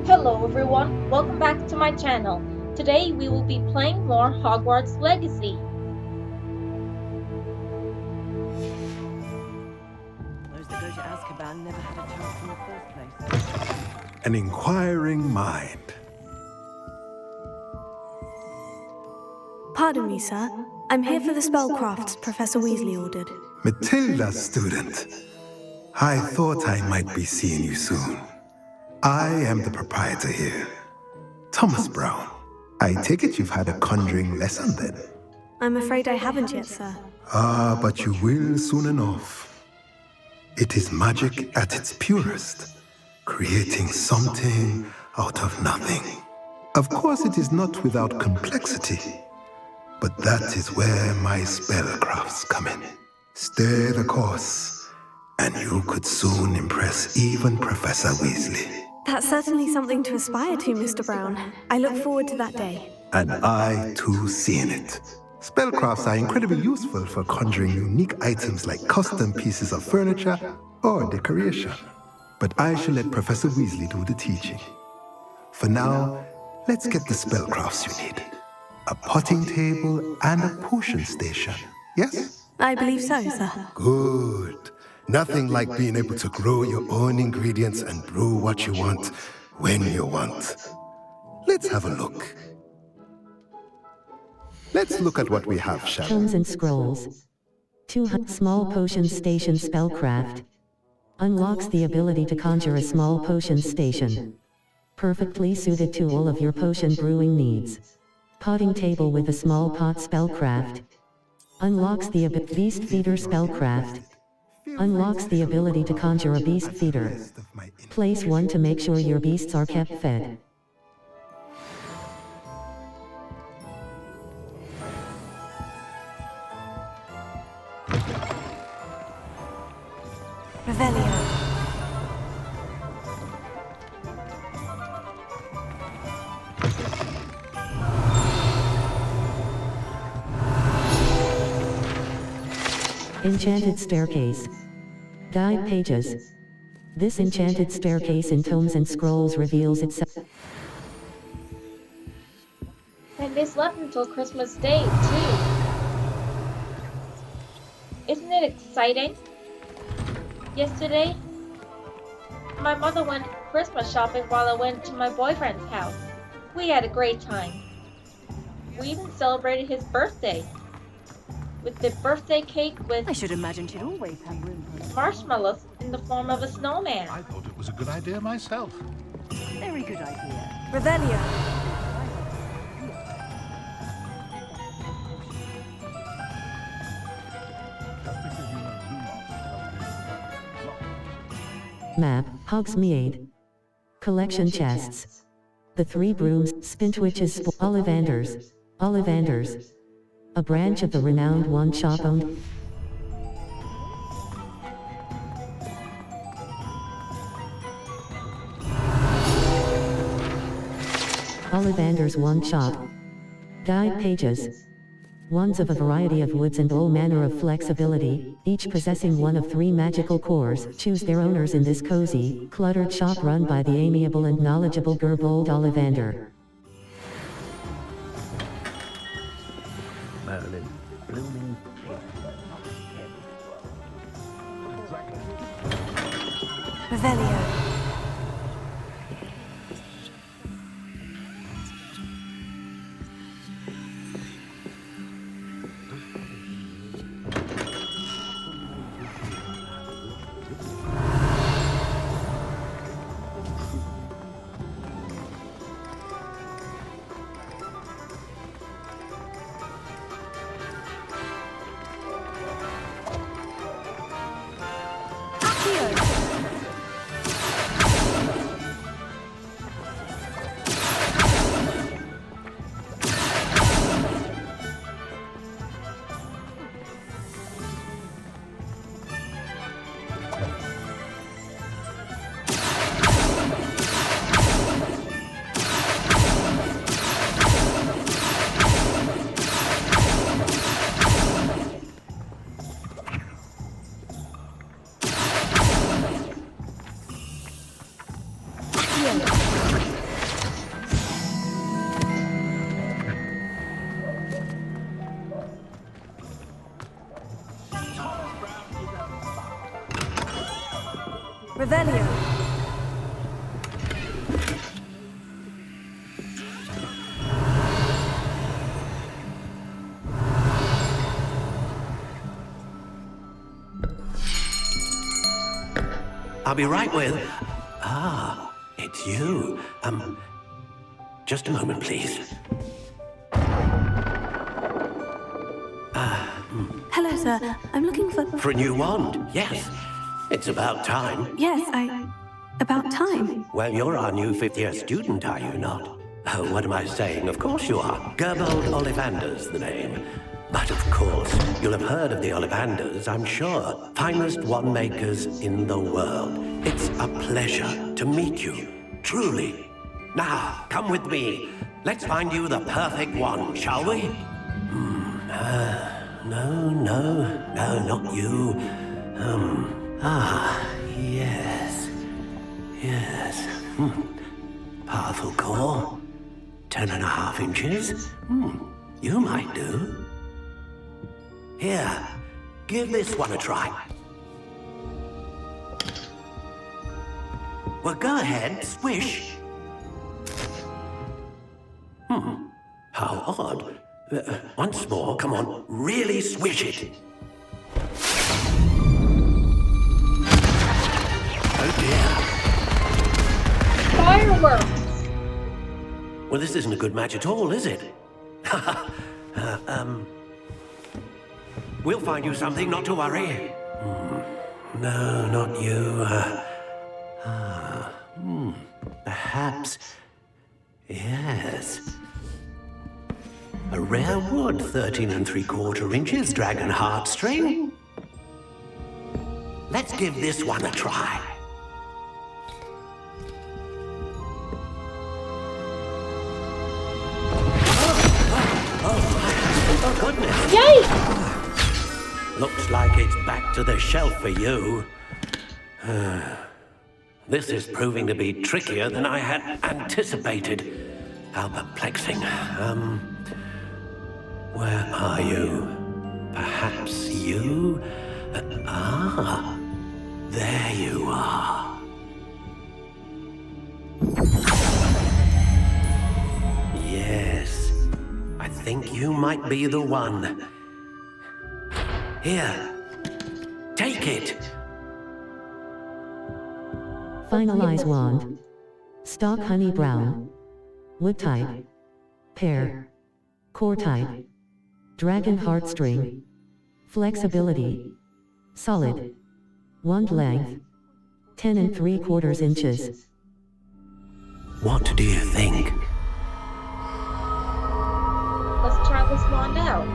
Hello everyone, welcome back to my channel. Today we will be playing more Hogwarts Legacy. Those that go to Azkaban never had a chance in the first place. An inquiring mind. Pardon me, sir. I'm here for the spellcrafts Professor Weasley ordered. Matilda, student. I thought I might be seeing you soon. I am the proprietor here, Thomas Brown. I take it you've had a conjuring lesson then? I'm afraid I haven't yet, sir. Ah, but you will soon enough. It is magic at its purest, creating something out of nothing. Of course, it is not without complexity, but that is where my spellcrafts come in. Stay the course, and you could soon impress even Professor Weasley. That's certainly something to aspire to, Mr. Brown. I look forward to that day. And I, too, seeing it. Spellcrafts are incredibly useful for conjuring unique items like custom pieces of furniture or decoration. But I shall let Professor Weasley do the teaching. For now, let's get the spellcrafts you need. A potting table and a potion station, yes? I believe so, sir. Good. Nothing like being able to grow your own ingredients and brew what you want, when you want. Let's have a look. Let's look at what we have, shall we? Tomes and scrolls. 2 small potion station spellcraft. Unlocks the ability to conjure a small potion station. Perfectly suited to all of your potion brewing needs. Potting table with a small pot spellcraft. Unlocks the beast feeder spellcraft. Unlocks the ability to conjure a beast feeder. Place 1 to make sure your beasts are kept fed. Revelio. Enchanted staircase. Guide pages. This enchanted staircase in Tomes and Scrolls reveals itself. And this left until Christmas Day, too. Isn't it exciting? Yesterday, my mother went Christmas shopping while I went to my boyfriend's house. We had a great time. We even celebrated his birthday with the birthday cake with I should imagine she'd always have room for marshmallows in the form of a snowman. I thought it was a good idea myself. Very good idea. Revelio. Map, Hogsmeade. Collection chests. The Three Brooms, Spintwitches, Ollivanders. A branch of the renowned wand shop owned. Ollivanders wand shop. Guide pages. Wands of a variety of woods and all manner of flexibility, each possessing one of 3 magical cores, choose their owners in this cozy, cluttered shop run by the amiable and knowledgeable Gerbold Ollivander. Merlin, blooming Revelio. I'll be right with... Ah, it's you. Just a moment, please. Hello, sir. I'm looking for... For a new wand, yes. It's about time. Yes, about time. Well, you're our new fifth-year student, are you not? Oh, what am I saying? Of course you are. Gerbold Ollivanders, the name. But of course, you'll have heard of the Ollivanders, I'm sure. Finest wand makers in the world. It's a pleasure to meet you, truly. Now, come with me. Let's find you the perfect wand, shall we? No, not you. Yes. Powerful core. 10.5 inches. You might do. Here, give this one a try. Well, go ahead, swish. How odd. Once more, come on, really swish it. Oh dear. Fireworks! Well, this isn't a good match at all, is it? We'll find you something, not to worry. No, not you. Perhaps... Yes. A rare wood, 13 3/4 inches, dragon heartstring. Let's give this one a try. Oh, goodness. Yay! Looks like it's back to the shelf for you. This is proving to be trickier than I had anticipated. How perplexing. Where are you? Perhaps you? There you are. Yes, I think you might be the one. Here, take it. Finalize wand. Stock honey brown. Wood type. Pear. Core type. Dragon heartstring. Flexibility. Solid. Wand length. 10 3/4 inches. What do you think? Let's try this wand out.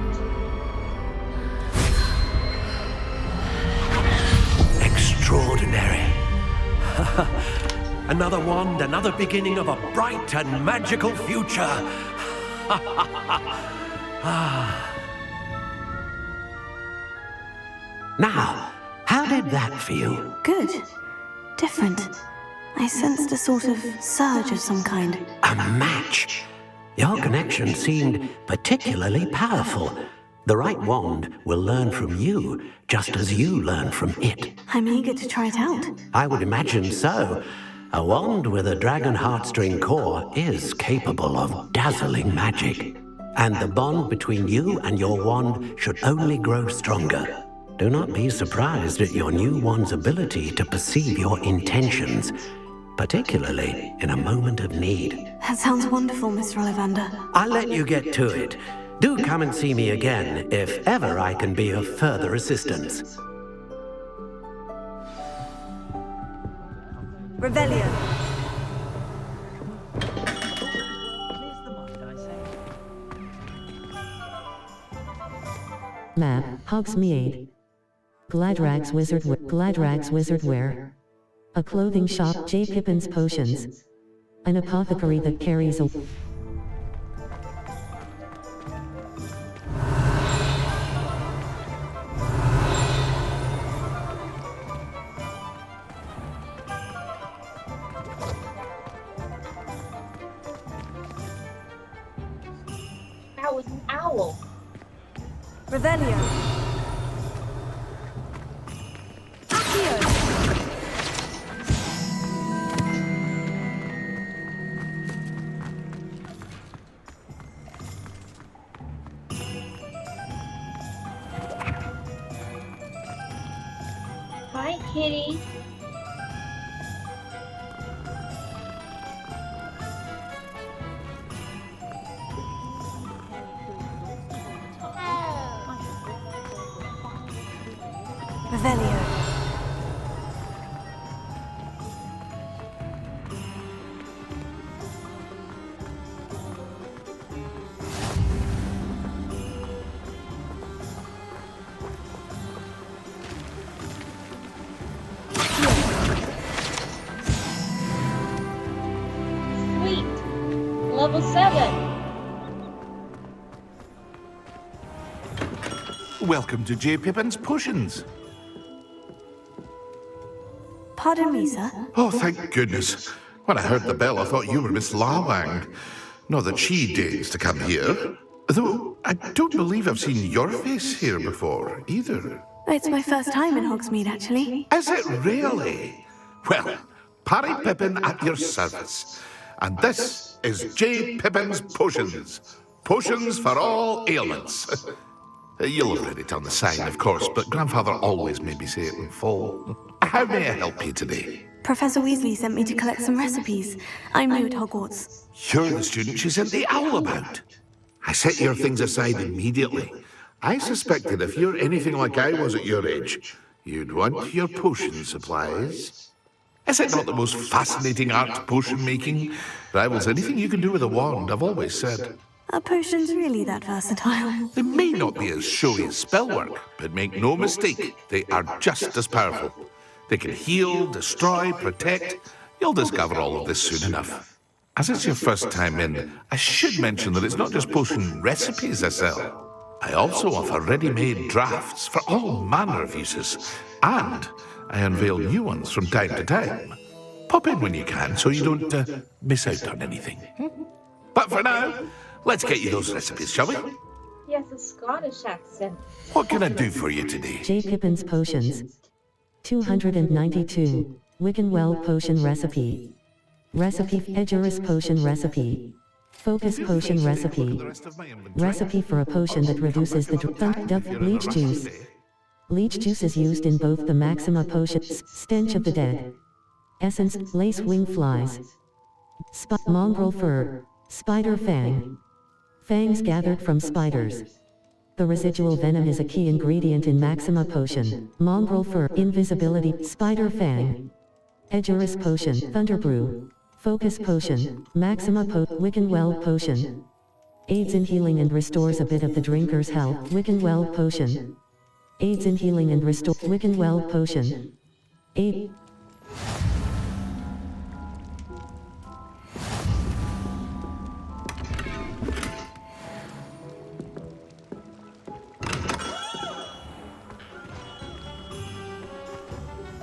Extraordinary. Another wand, another beginning of a bright and magical future. Now, how did that feel? Good. Different. I sensed a sort of surge of some kind. A match. Your connection seemed particularly powerful. The right wand will learn from you, just as you learn from it. I'm eager to try it out. I would imagine so. A wand with a dragon heartstring core is capable of dazzling magic. And the bond between you and your wand should only grow stronger. Do not be surprised at your new wand's ability to perceive your intentions, particularly in a moment of need. That sounds wonderful, Mr. Ollivander. I'll let you get to it. Do come and see me again if ever I can be of further assistance. Revelio. Map, Hogsmeade. Gladrags Wizardwear. A clothing shop, J. Pippin's Potions. An apothecary that carries a... That was an owl. Revelio. Accio. Hi, kitty. Revelio. Sweet! Level 7! Welcome to J. Pippin's Potions. Pardon me, sir. Oh, thank goodness. When I heard the bell, I thought you were Miss Lawang. Not that she deigns to come here. Though, I don't believe I've seen your face here before, either. It's my first time in Hogsmeade, actually. Is it really? Well, Parry Pippin at your service. And this is J. Pippin's Potions. Potions for all ailments. You'll have read it on the sign, of course, but Grandfather always made me say it in full. How may I help you today? Professor Weasley sent me to collect some recipes. I'm new at Hogwarts. You're the student she sent the owl about. I set your things aside immediately. I suspected if you're anything like I was at your age, you'd want your potion supplies. Is it not the most fascinating art, potion making? Rivals anything you can do with a wand, I've always said. Are potions really that versatile? They may not be as showy as spellwork, but make no mistake, they are just as powerful. They can heal, destroy, protect. You'll discover all of this soon enough. As it's your first time in, I should mention that it's not just potion recipes I sell. I also offer ready-made drafts for all manner of uses, and I unveil new ones from time to time. Pop in when you can so you don't miss out on anything. But for now, let's get you those recipes, shall we? He has a Scottish accent. What can I do for you today? J. Pippin's Potions. 292. Wiccanwell Potion Recipe. Recipe Edgerus Potion Recipe. Focus Potion Recipe. Recipe for a potion that reduces the leech juice. Leech juice is used in both the Maxima Potion, Stench of the Dead. Essence, Lace Wing Flies. Mongrel Fur. Spider Fang. Fangs gathered from spiders. The residual venom is a key ingredient in Maxima Potion. Mongrel Fur, Invisibility, Spider Fang. Edgerus Potion, Thunderbrew. Focus Potion, Maxima Wiccanwell Potion. Aids in healing and restores a bit of the drinker's health. Wiccanwell Potion. Aids in healing and restore Wiccanwell Potion. Aid.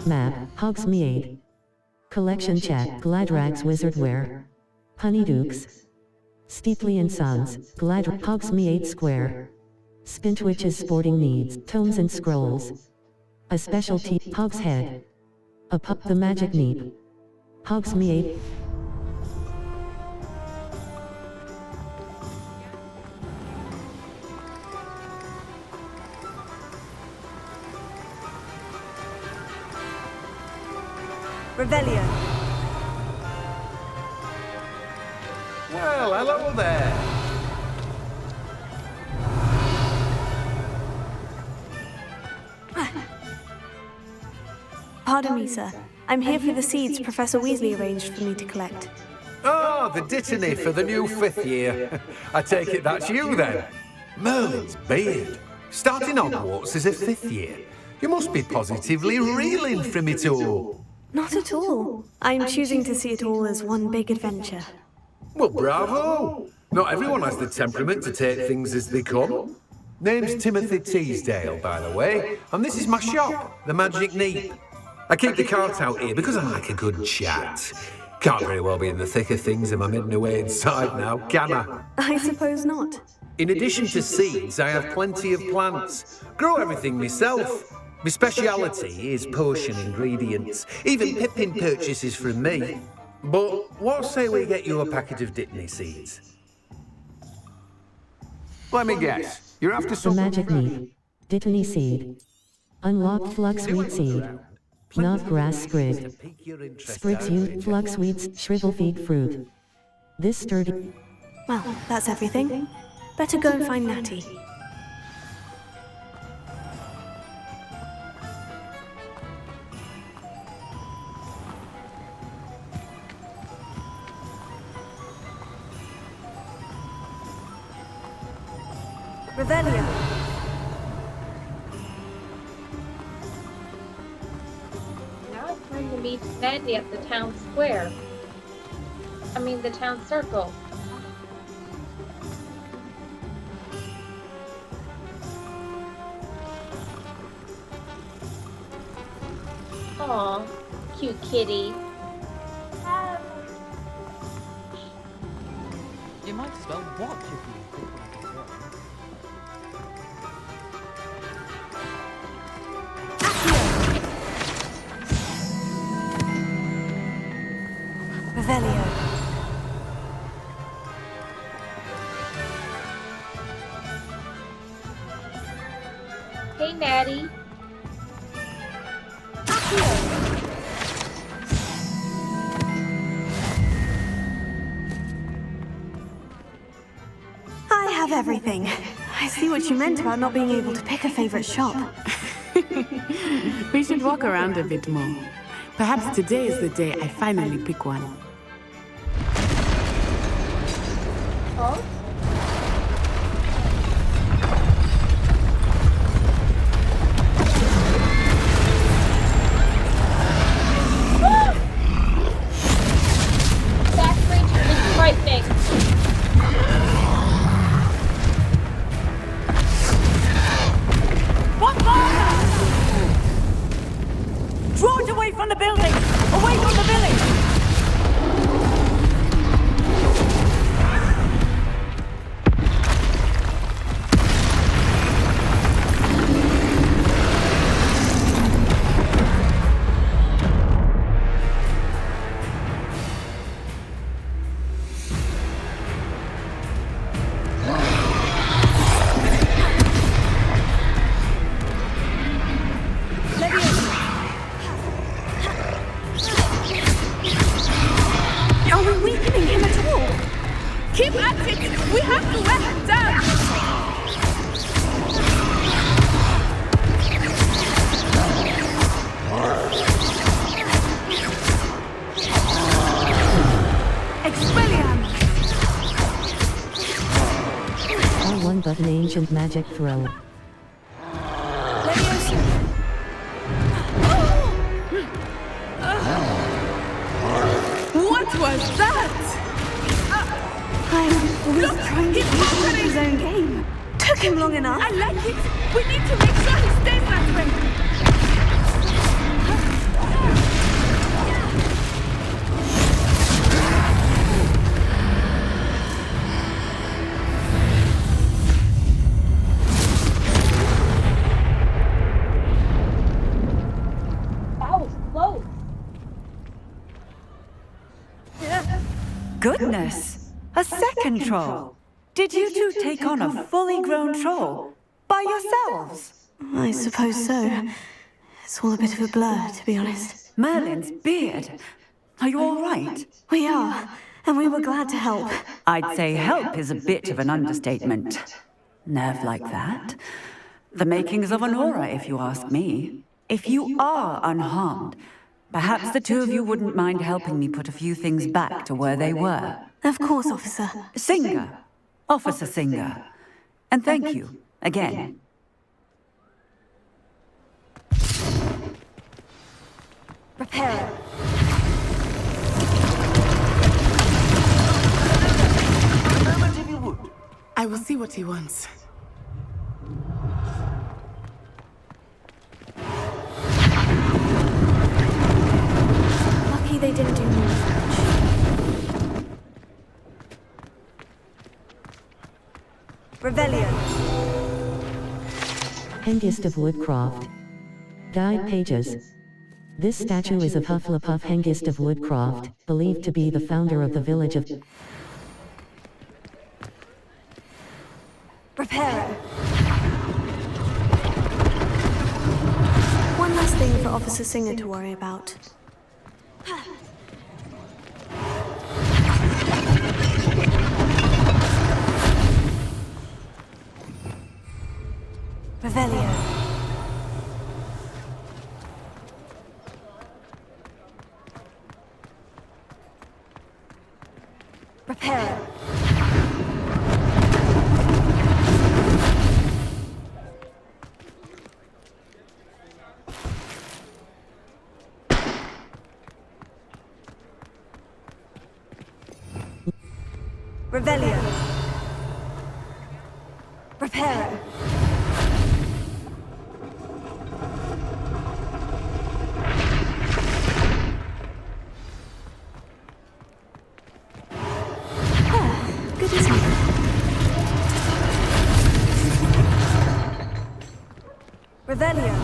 Map, Hogsmeade. Collection Chat, Gladrags Wizardwear. Honeydukes. Steepley and Sons, Hogsmeade Square. Spintwitch's Sporting Needs, Tomes and Scrolls. A Specialty, Hogshead. The Magic Neep. Hogsmeade. Revelio. Well, hello there. Pardon me, sir. I'm here for the seeds Professor Weasley arranged for me to collect. Oh, the dittany for the new 5th year. I take it that's you then. Merlin's beard. Starting Hogwarts as a 5th year. You must be positively reeling from it all. Not at all. I'm choosing to see it all as one big adventure. Well, bravo! Not everyone has the temperament to take things as they come. Name's Timothy Teasdale, by the way, and this is my shop, the Magic Neep. I keep the cart out here because I like a good chat. Can't very well be in the thick of things if I'm hidden away inside now, can I? I suppose not. In addition to seeds, I have plenty of plants. Grow everything myself. My speciality is potion ingredients. Even Pippin purchases from me. But what say we get you a packet of Dittany seeds? Let me guess. You're after The some... Magic Neep. Dittany Seed. Unlock Fluxweed Seed. Knot Grass Sprig. Sprigs you, Fluxweeds, Shrivelfeed Fruit. This sturdy... Well, that's everything. Better go and find Natty. Revelio. Now it's time to meet Natty at the town square. I mean the town circle. Aw, cute kitty. You might spell watch if you think like it. Revelio. Hey, Natty. I have everything. I see what you meant about not being able to pick a favorite shop. We should walk around a bit more. Perhaps today is the day I finally pick one. Oh? That creature is frightening. What fire? Draw it away from the building! Away from the village! Keep at it! We have to wear him down! Expelliarmus! All one but an ancient magic throw. What was that? I was trying to beat his own game. Took him long enough. I like it. We need to make sure he stays that way. That was close. Goodness! A second troll! Did you two take on a fully grown troll? By yourselves? I suppose so. It's all a bit of a blur, to be honest. Merlin's beard. Are you all right? We are, and we were glad to help. I'd say help is a bit of an understatement. Nerve like that? The makings of an aura, if you ask me. If you are unharmed, perhaps the two of you wouldn't mind helping me put a few things back to where they were. Of course, officer. Singer. Officer Singer. And thank you, again. Prepare. I will see what he wants. Lucky they didn't do more damage. Revelio. Hengist of Woodcroft. Guide pages. This statue is of Hufflepuff Hengist of Woodcroft, believed to be the founder of the village of... Prepare. One last thing for Officer Singer to worry about. Revelio. Prepare. Revelio. Reparo. Good as new. Revelio.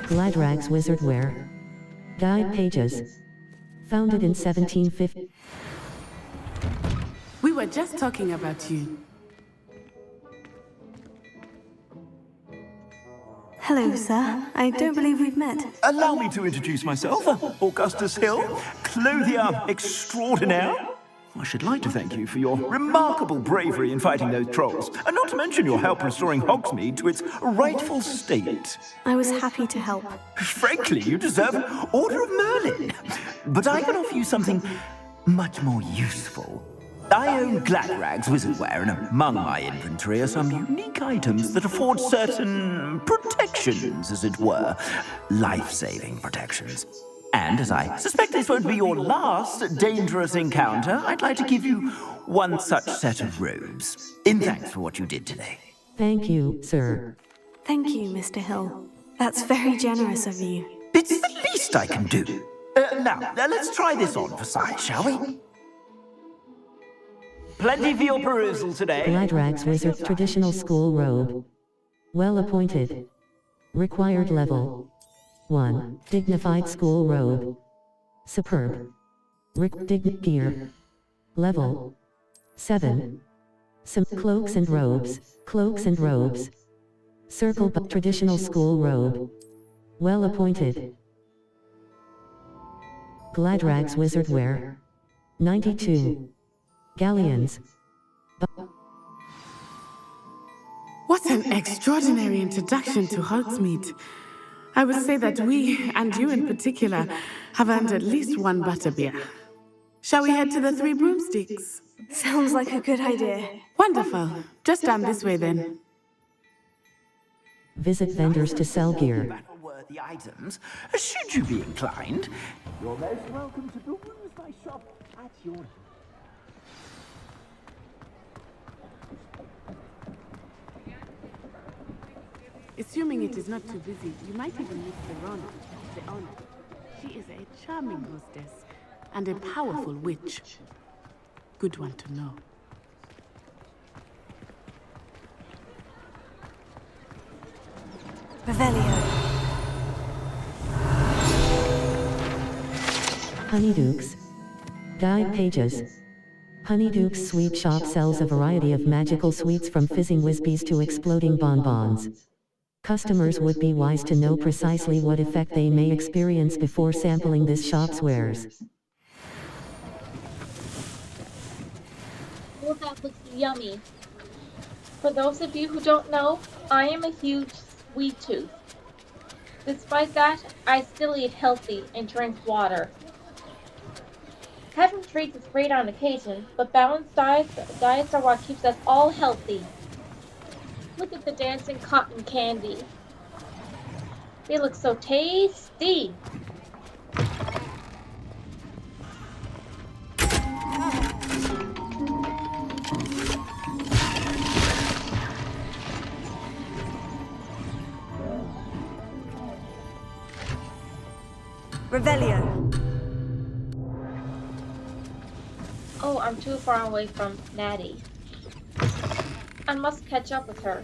Gladrags Wizardwear. Guide pages. Founded in 1750. We were just talking about you. Hello, sir. I don't believe we've met. Allow me to introduce myself, Augustus Hill, clothier extraordinaire. I should like to thank you for your remarkable bravery in fighting those trolls, and not to mention your help restoring Hogsmeade to its rightful state. I was happy to help. Frankly, you deserve an Order of Merlin. But I can offer you something much more useful. I own Gladrags Wizardwear, and among my inventory are some unique items that afford certain protections, as it were. Life-saving protections. And as I suspect this won't be your last dangerous encounter, I'd like to give you one such set of robes, in thanks for what you did today. Thank you, sir. Thank you, Mr. Hill. That's very generous of you. It's the least I can do. Now, let's try this on for size, shall we? Plenty for your perusal today. Gladrags Wizard's traditional school robe. Well appointed. Required level 1. Dignified school robe. Superb. Gear. Level 7. Some cloaks and robes. Cloaks and robes. Circle but traditional school robe. Well appointed. Gladrags Wizardwear. 92. Galleons. What an extraordinary introduction to Hogsmeade. I would say that we, and you in particular, have earned at least one butterbeer. Shall we head to the Three Broomsticks? Sounds like a good idea. Wonderful. Just down this way then. Visit vendors to sell gear. Battle-worthy items, should you be inclined. You're most welcome to peruse my shop at your... Assuming it is not too busy, you might even meet the owner. She is a charming hostess and a powerful witch. Good one to know. Revelio. Honeydukes. Guide pages. Honeydukes Sweet Shop sells a variety of magical sweets from fizzing whizbees to exploding bonbons. Customers would be wise to know precisely what effect they may experience before sampling this shop's wares. Oh, that looks yummy. For those of you who don't know, I am a huge sweet tooth. Despite that, I still eat healthy and drink water. Having treats is great on occasion, but balanced diets are what keeps us all healthy. Look at the dancing cotton candy. They look so tasty. Revelio. Oh, I'm too far away from Natty. I must catch up with her.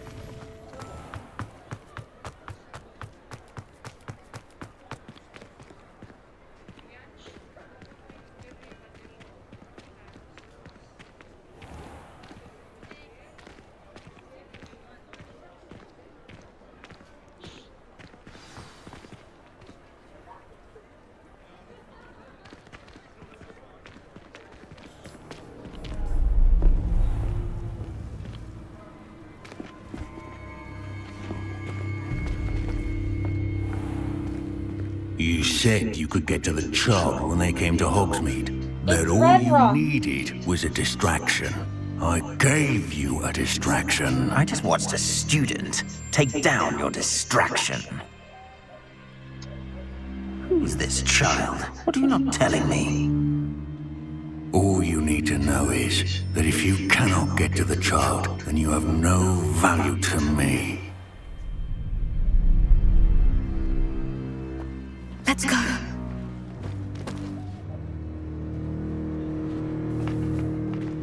You said you could get to the child when they came to Hogsmeade. That It's all Ranrok. you needed was a distraction. I gave you a distraction. I just watched a student take down your distraction. Who's this child? What are you not telling me? All you need to know is that if you cannot get to the child, then you have no value to me. Let's go.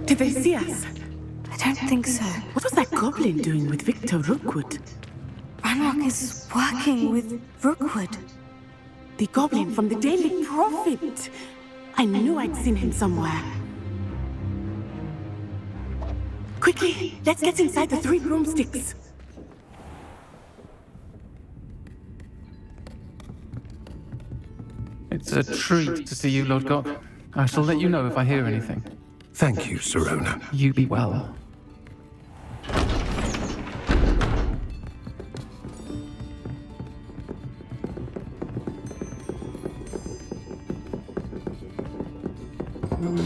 Did they see us? I don't think so. What was that goblin doing with Victor Rookwood? Ranrok is working with Rookwood. The goblin from the Daily Prophet. I knew I'd seen him somewhere. Quickly, let's get inside the Three Broomsticks. It's a treat to see you, Lord Gok. I shall let you know if I hear anything. Thank you, Sirona. You be well.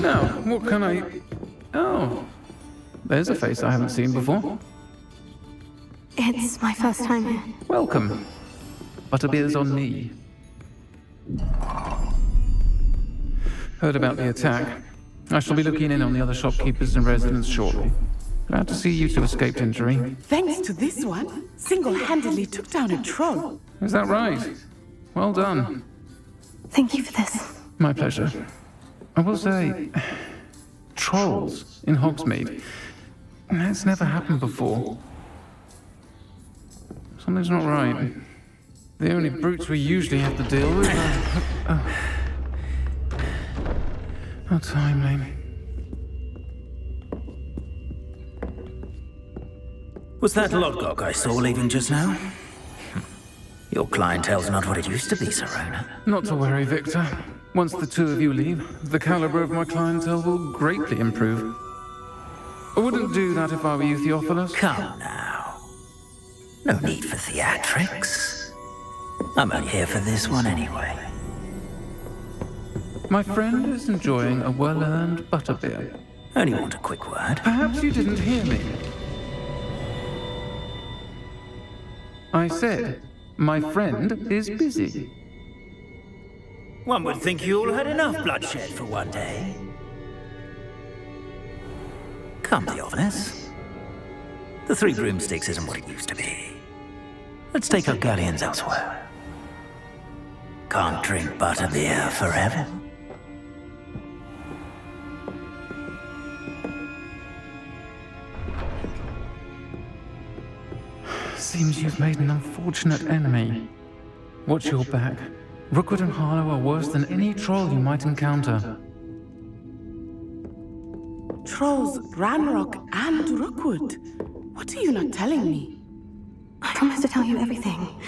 Now, what can I... Oh, there's a face I haven't seen before. It's my first time here. Welcome. Butterbeer's on me. Heard about the attack. I shall be looking in on the other shopkeepers and residents shortly. Glad to see you two escaped injury. Thanks to this one, single-handedly took down a troll. Is that right? Well done. Thank you for this. My pleasure. I will say, trolls in Hogsmeade. That's never happened before. Something's not right. The only brutes we usually have to deal with are... How timely. Was that Lodgok I saw leaving just now? Your clientele's not what it used to be, Sirona. Not to worry, Victor. Once the two of you leave, the caliber of my clientele will greatly improve. I wouldn't do that if I were you, Theophilus. Come now. No need for theatrics. I'm only here for this one anyway. My friend is enjoying a well-earned butterbeer. Only want a quick word. Perhaps you didn't hear me. I said, my friend is busy. One would think you all had enough bloodshed for one day. Come, Theophilus. The Three Broomsticks isn't what it used to be. Let's take our galleons elsewhere. Can't drink butterbeer forever. Seems you've made an unfortunate enemy. Watch your back. Rookwood and Howler are worse than any troll you might encounter. Trolls, Ranrok, and Rookwood. What are you not telling me? I promise to tell you everything.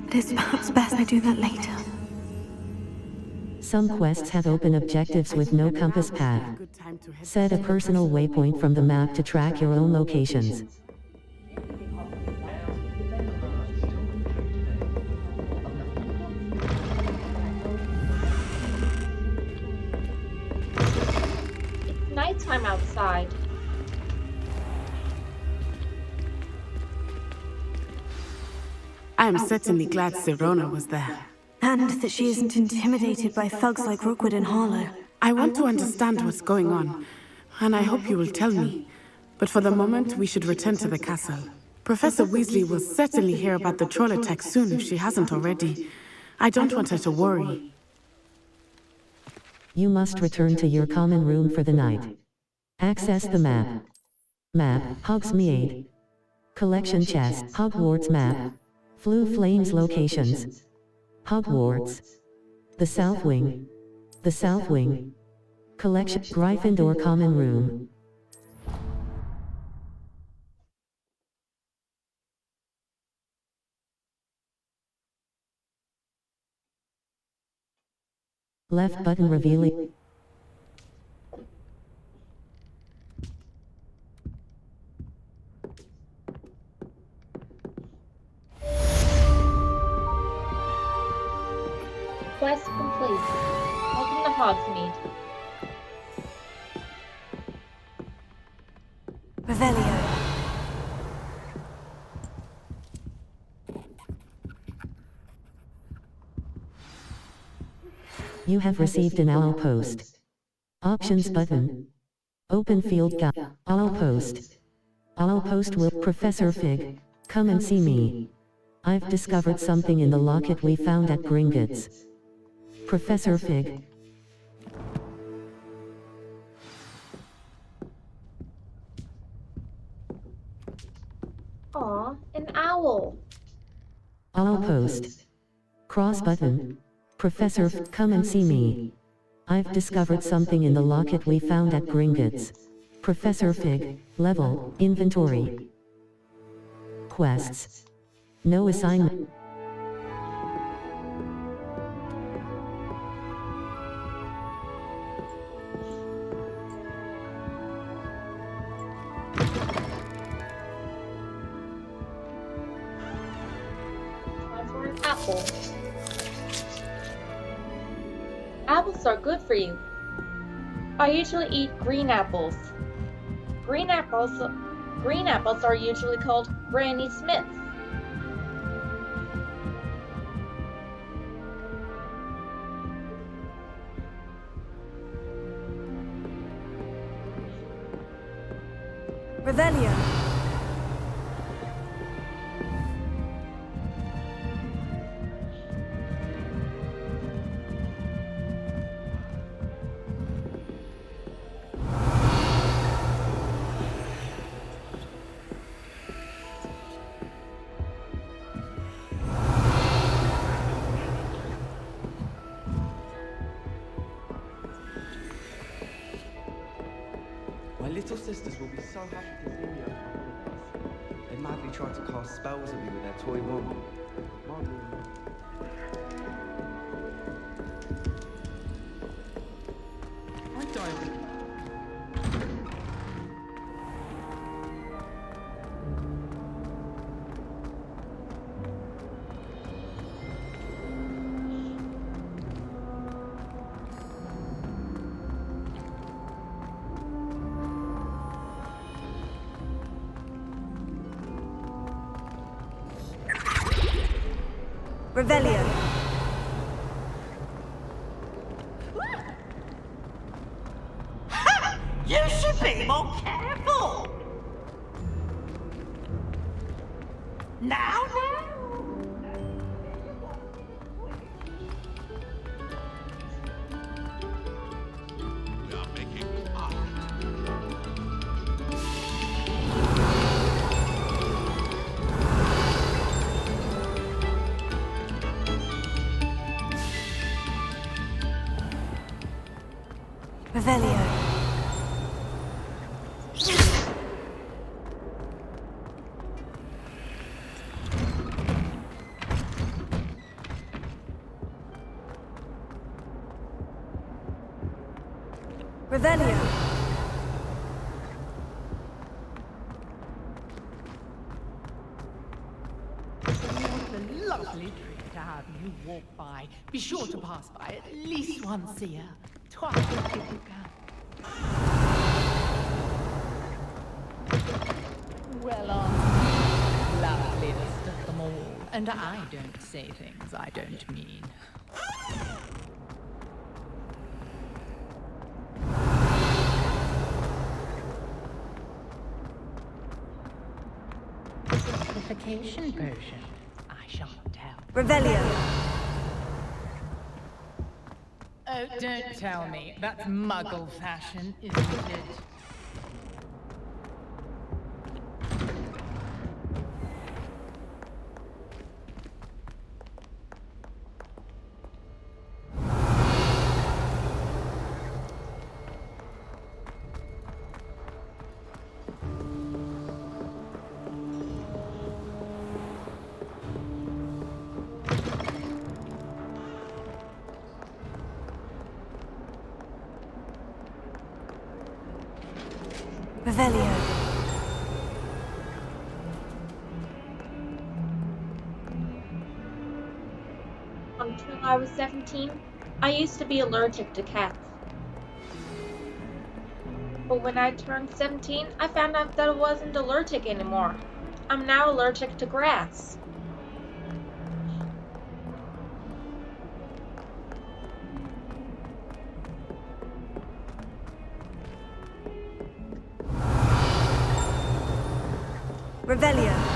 It is perhaps best I do that later. Some quests have open objectives with no compass path. Set a personal waypoint from the map to track your own locations. Nighttime outside. I am certainly glad Sirona was there. And that she isn't intimidated by thugs like Rookwood and Howler. I want to understand what's going on, and I hope you will tell me. But for the moment, we should return to the castle. Professor Weasley will certainly hear about the troll attack soon if she hasn't already. I don't want her to worry. You must return to your common room for the night. Access the map. Map, Hogsmeade. Collection chest, Hogwarts map. Flue Flames locations. Hogwarts. The South Wing. The South Wing. Collection, Gryffindor common room. Left button revealing. Quest complete. Welcome to Hogsmeade. Revelio. You have received an owl post. Options button. Open field guide. Owl post. Owl post will Professor Fig. Come and see me. I've discovered something in the locket we found at Gringotts. Professor Fig. Aw, an owl. Owl post. Cross button. Professor F. Come and see me. I've discovered something in the locket we found at Gringotts. Professor Fig. Level. Inventory. Quests. No assignment. Time for an apple. Apples are good for you. I usually eat green apples. Green apples are usually called Granny Smiths. Revelio. My little sisters will be so happy to see me over holidays. They madly tried to cast spells at me with their toy wand. My diary. Revelio. You should be more careful! Now. We are making art. Revelio. Revelio. What a lovely treat to have you walk by. Be sure to pass by at least once a year. Twice if you can. Well, loveliest of them all. And I don't say things I don't mean. Simplification potion. I shan't tell. Revelio. Oh, don't tell me. That's muggle fashion, isn't it? Revelio. On until I was 17, I used to be allergic to cats. But when I turned 17, I found out that I wasn't allergic anymore. I'm now allergic to grass. Revelio.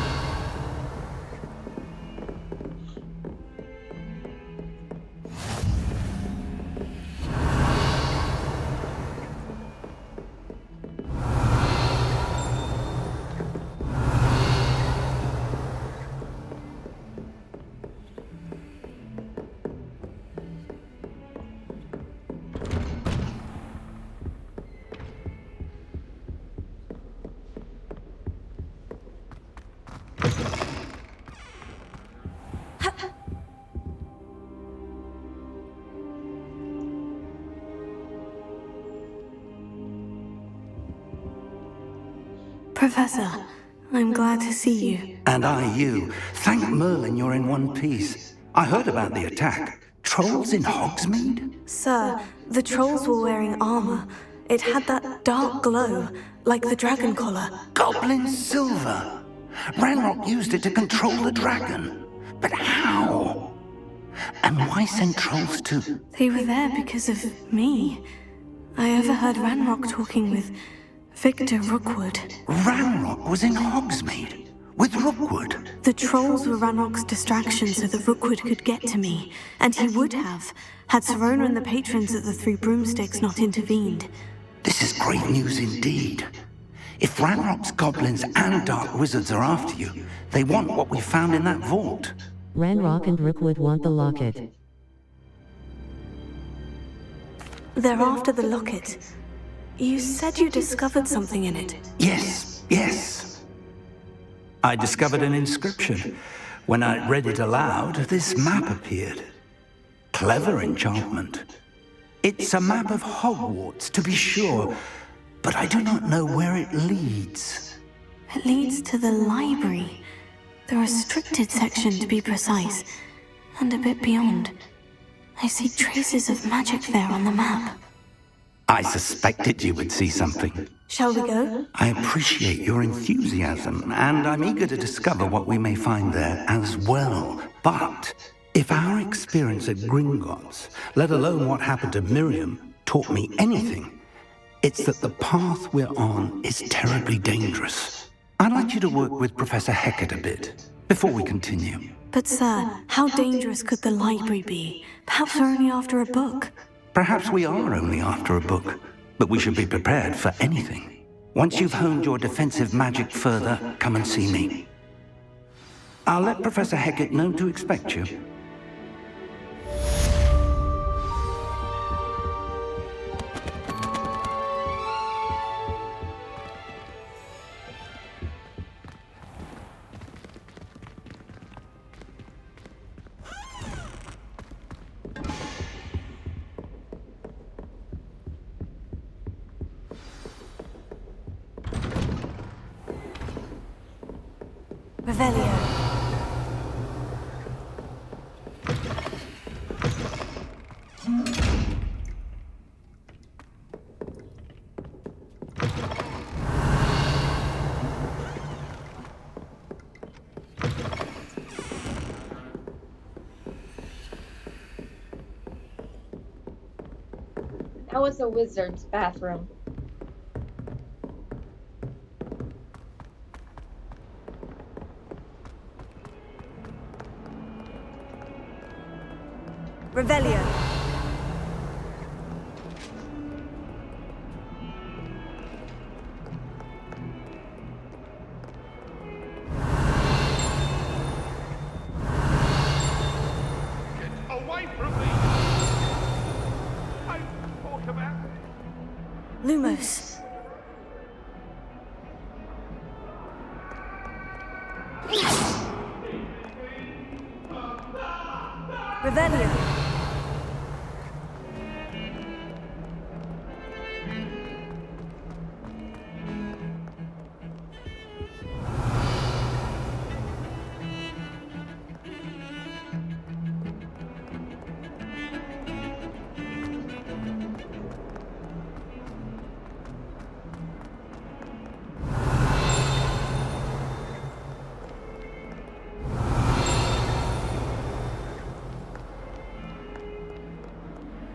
Professor, I'm glad to see you. And I you. Thank Merlin you're in one piece. I heard about the attack. Trolls in Hogsmeade? Sir, the trolls were wearing armor. It had that dark glow, like the dragon collar. Goblin silver. Ranrok used it to control the dragon. But how? And why send trolls to? They were there because of me. I overheard Ranrok talking with Victor Rookwood. Ranrok was in Hogsmeade with Rookwood. The trolls were Ranrock's distraction so that Rookwood could get to me, and he would have, had Serona and the patrons at the Three Broomsticks not intervened. This is great news indeed. If Ranrock's goblins and dark wizards are after you, they want what we found in that vault. Ranrok and Rookwood want the locket. They're after the locket. You said you discovered something in it. Yes. I discovered an inscription. When I read it aloud, this map appeared. Clever enchantment. It's a map of Hogwarts, to be sure, but I do not know where it leads. It leads to the library. The restricted section, to be precise, and a bit beyond. I see traces of magic there on the map. I suspected you would see something. Shall we go? I appreciate your enthusiasm, and I'm eager to discover what we may find there as well. But if our experience at Gringotts, let alone what happened to Miriam, taught me anything, it's that the path we're on is terribly dangerous. I'd like you to work with Professor Hecat a bit, before we continue. But sir, how dangerous could the library be? Perhaps we're only after a book. Perhaps we are only after a book, but we should be prepared for anything. Once you've honed your defensive magic further, come and see me. I'll let Professor Hecat know to expect you. Revelio. That was a wizard's bathroom. Revelio. Get away from me! I talk about Lumos. Revelio.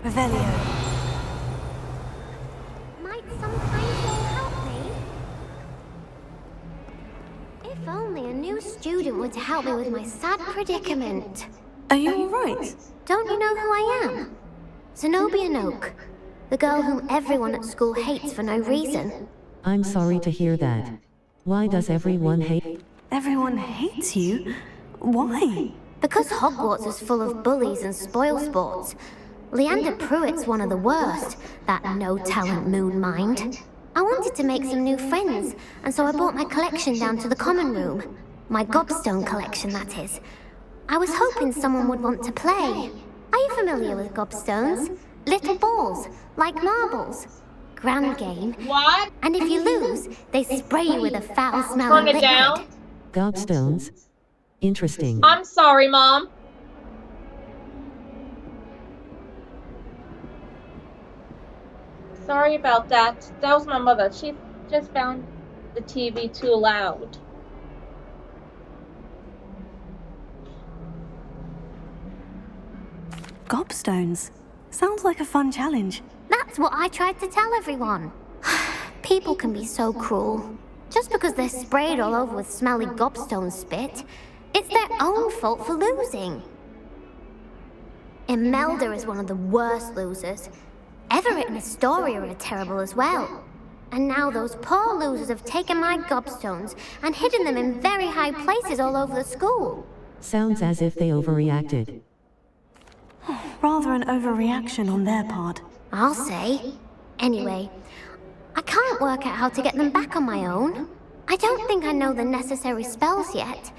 Revelio. Might some kind soul help me? If only a new student were to help me with my sad predicament. Are you alright? Don't you know who I am? Zenobia Noke, the girl whom everyone at school hates for no reason. I'm sorry to hear that. Why does everyone hate? Everyone hates you? Why? Because Hogwarts is full of bullies and spoilsports. Leander Pruitt's one of the worst, that no-talent moon mind. I wanted to make some new friends, and so I brought my collection down to the common room. My Gobstone collection, that is. I was hoping someone would want to play. Are you familiar with Gobstones? Little balls, like marbles. Grand game. What? And if you lose, they spray you with a foul-smelling Turn it liquid. down. Gobstones? Interesting. I'm sorry, Mom. Sorry about that. That was my mother. She just found the TV too loud. Gobstones. Sounds like a fun challenge. That's what I tried to tell everyone. People can be so cruel. Just because they're sprayed all over with smelly gobstone spit, it's their own fault for losing. Imelda is one of the worst losers. Everett and Astoria are terrible as well. And now those poor losers have taken my gobstones and hidden them in very high places all over the school. Sounds as if they overreacted. Rather an overreaction on their part. I'll say. Anyway, I can't work out how to get them back on my own. I don't think I know the necessary spells yet.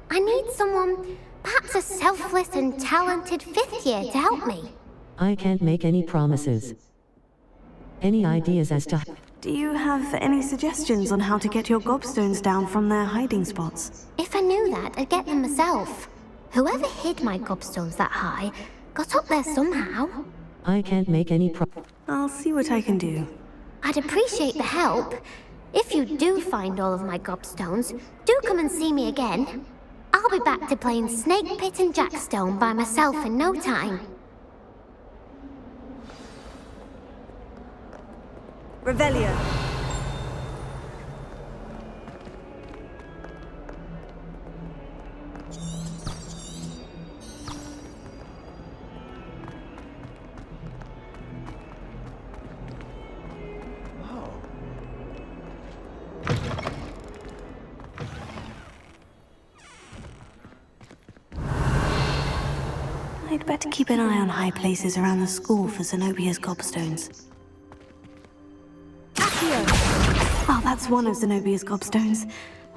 I need someone, perhaps a selfless and talented 5th year to help me. I can't make any promises. Any ideas as to... Do you have any suggestions on how to get your gobstones down from their hiding spots? If I knew that, I'd get them myself. Whoever hid my gobstones that high got up there somehow. I can't make any I'll see what I can do. I'd appreciate the help. If you do find all of my gobstones, do come and see me again. I'll be back to playing Snake Pit and Jackstone by myself in no time. Revelio. I'd better keep an eye on high places around the school for Zenobia's gobstones. Well, that's one of Zenobia's gobstones.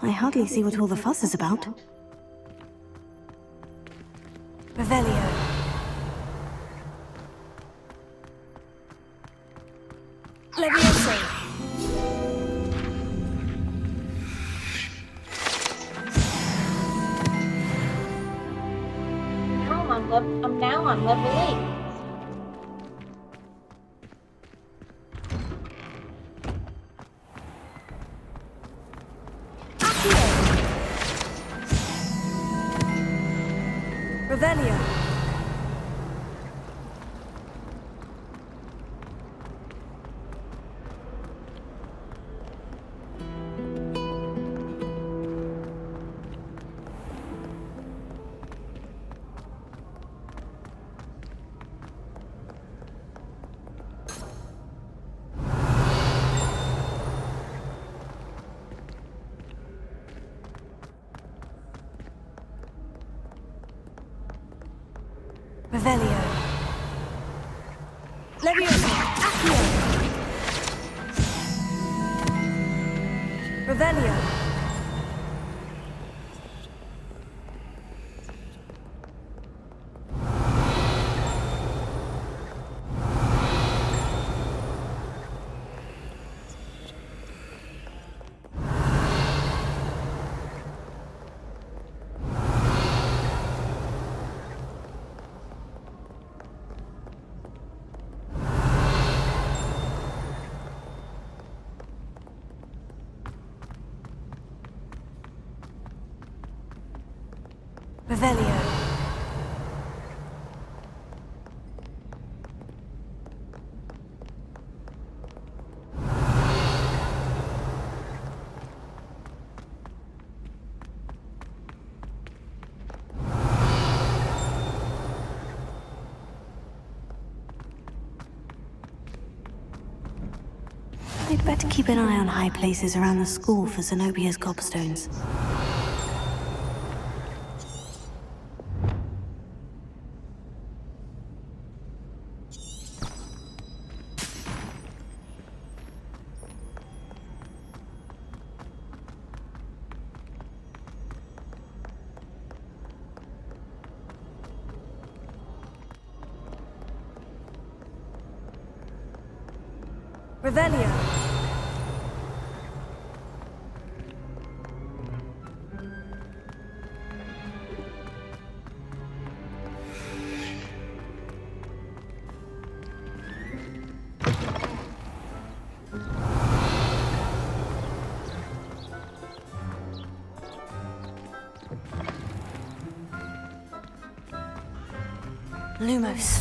I hardly see what all the fuss is about. Revelio. Leviosa. Now I'm level 8. Revelio. Revelio. Leviosa. Accio. Revelio. Revelio. I'd better keep an eye on high places around the school for Zenobia's Gobstones. Revelio. Lumos.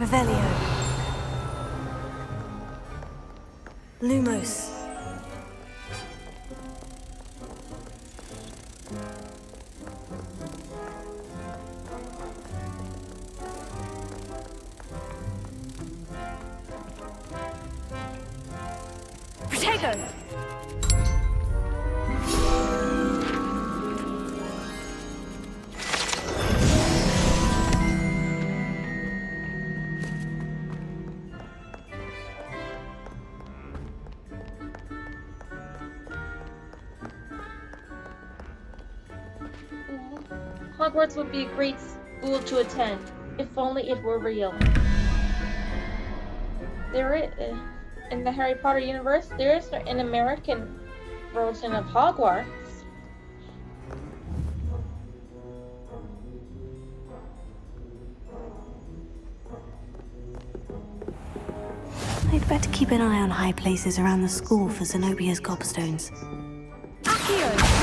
Revelio. Lumos. Protego. Hogwarts would be a great school to attend, if only it were real. In the Harry Potter universe, there is an American version of Hogwarts. I'd better keep an eye on high places around the school for Zenobia's Gobstones. Accio.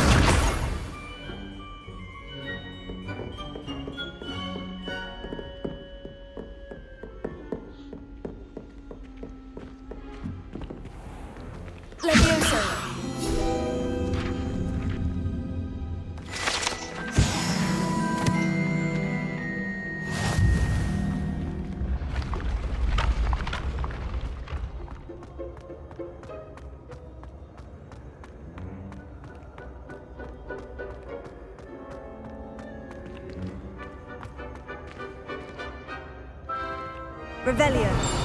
Revelio.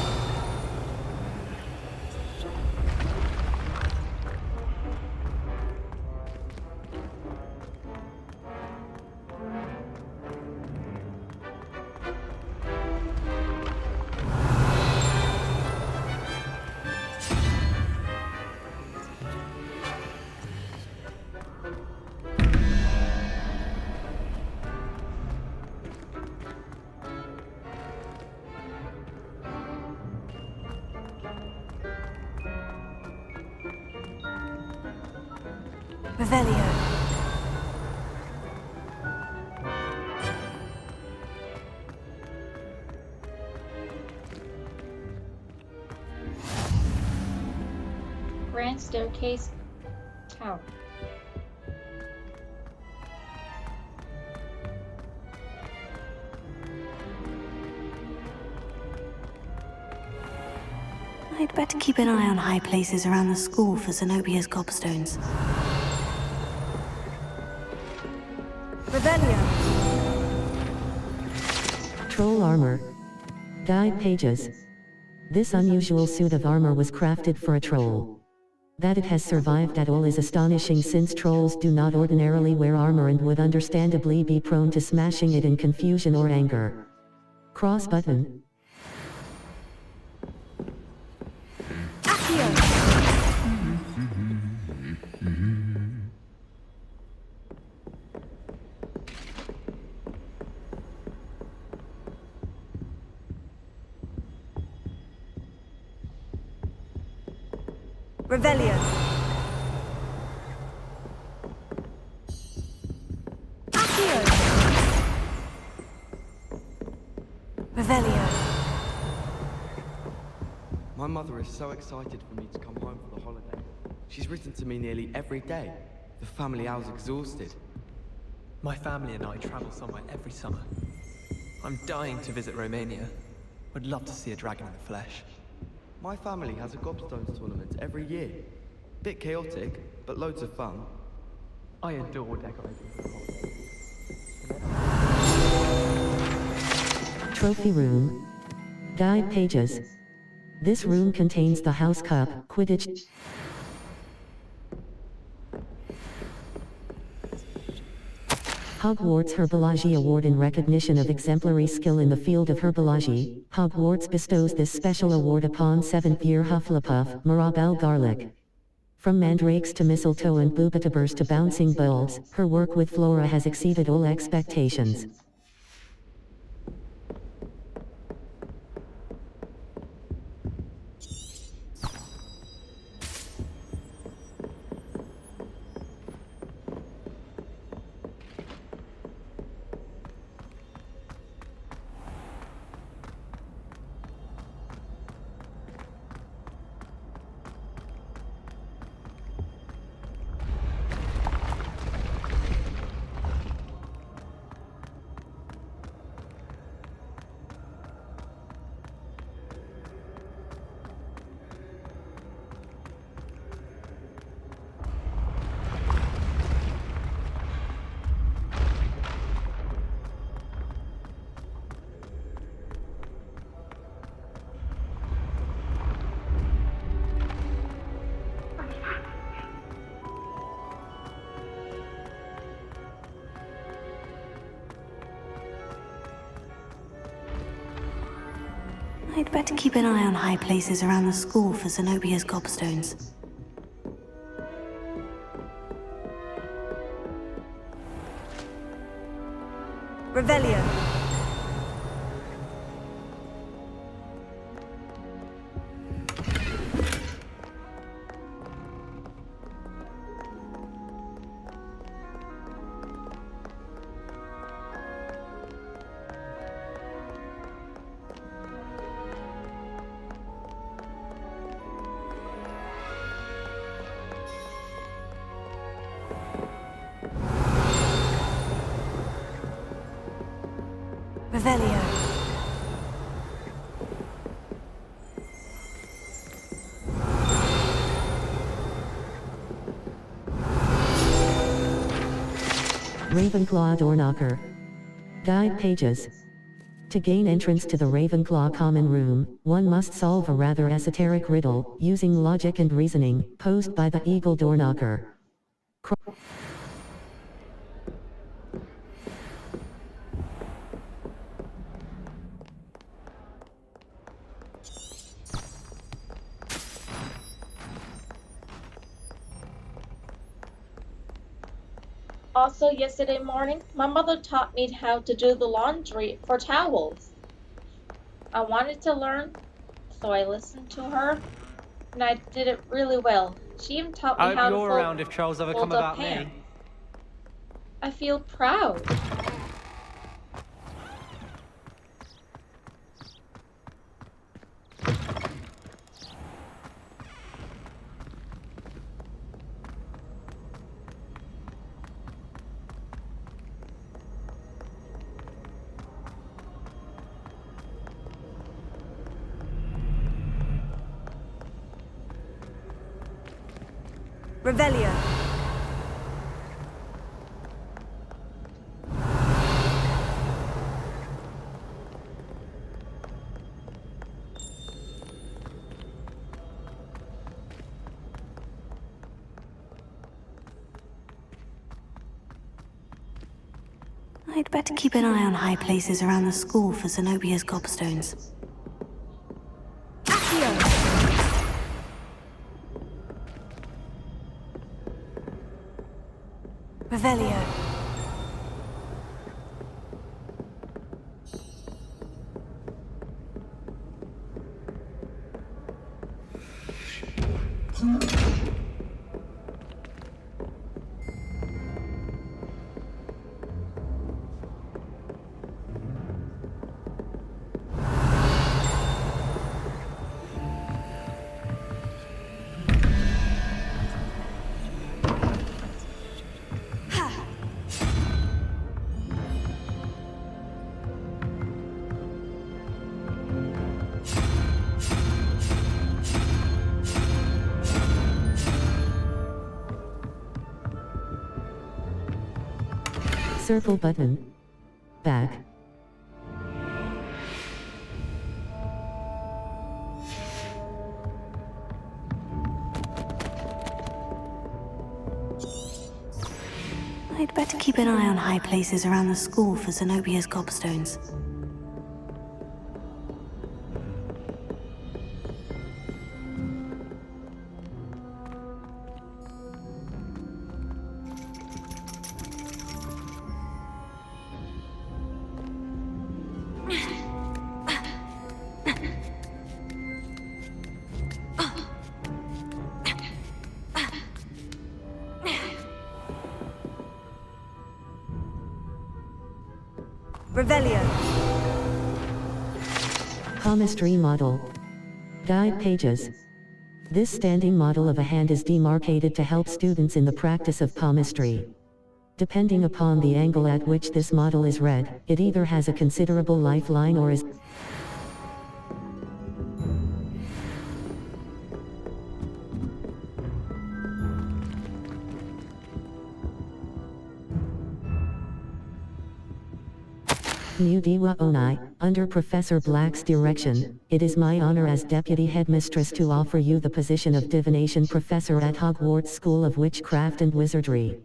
Revelio. Grand Staircase Tower. I'd better keep an eye on high places around the school for Zenobia's Gobstones. Revelio. Troll armor. Guide pages. This unusual suit of armor was crafted for a troll. That it has survived at all is astonishing, since trolls do not ordinarily wear armor and would understandably be prone to smashing it in confusion or anger. Cross button. Accio. Revelio. Accio. Revelio. My mother is so excited for me to come home for the holiday. She's written to me nearly every day. The family owl's exhausted. My family and I travel somewhere every summer. I'm dying to visit Romania. Would love to see a dragon in the flesh. My family has a Gobstones tournament every year. Bit chaotic, but loads of fun. I adore decorating for the holidays. Trophy room. Guide pages. This room contains the House Cup, Quidditch. Hogwarts Herbology Award in recognition of exemplary skill in the field of herbology. Hogwarts bestows this special award upon 7th-year Hufflepuff, Mirabelle Garlick. From mandrakes to mistletoe and boobitabers to bouncing bulbs, her work with flora has exceeded all expectations. I'd better keep an eye on high places around the school for Zenobia's Gobstones. Revelio. Revelio. Ravenclaw Doorknocker. Guide pages. To gain entrance to the Ravenclaw Common Room, one must solve a rather esoteric riddle, using logic and reasoning, posed by the Eagle Doorknocker. Also, yesterday morning, my mother taught me how to do the laundry for towels. I wanted to learn, so I listened to her, and I did it really well. She even taught me how to you're around if Charles ever come about pants. me. I feel proud. Revelio. I'd better keep an eye on high places around the school for Zenobia's Gobstones. Revelio. Circle button. Back. I'd better keep an eye on high places around the school for Zenobia's Gobstones. Revelio. Palmistry model. Guide pages. This standing model of a hand is demarcated to help students in the practice of palmistry. Depending upon the angle at which this model is read, it either has a considerable lifeline or is New Diwa Onai, under Professor Black's direction, it is my honor as Deputy Headmistress to offer you the position of Divination Professor at Hogwarts School of Witchcraft and Wizardry.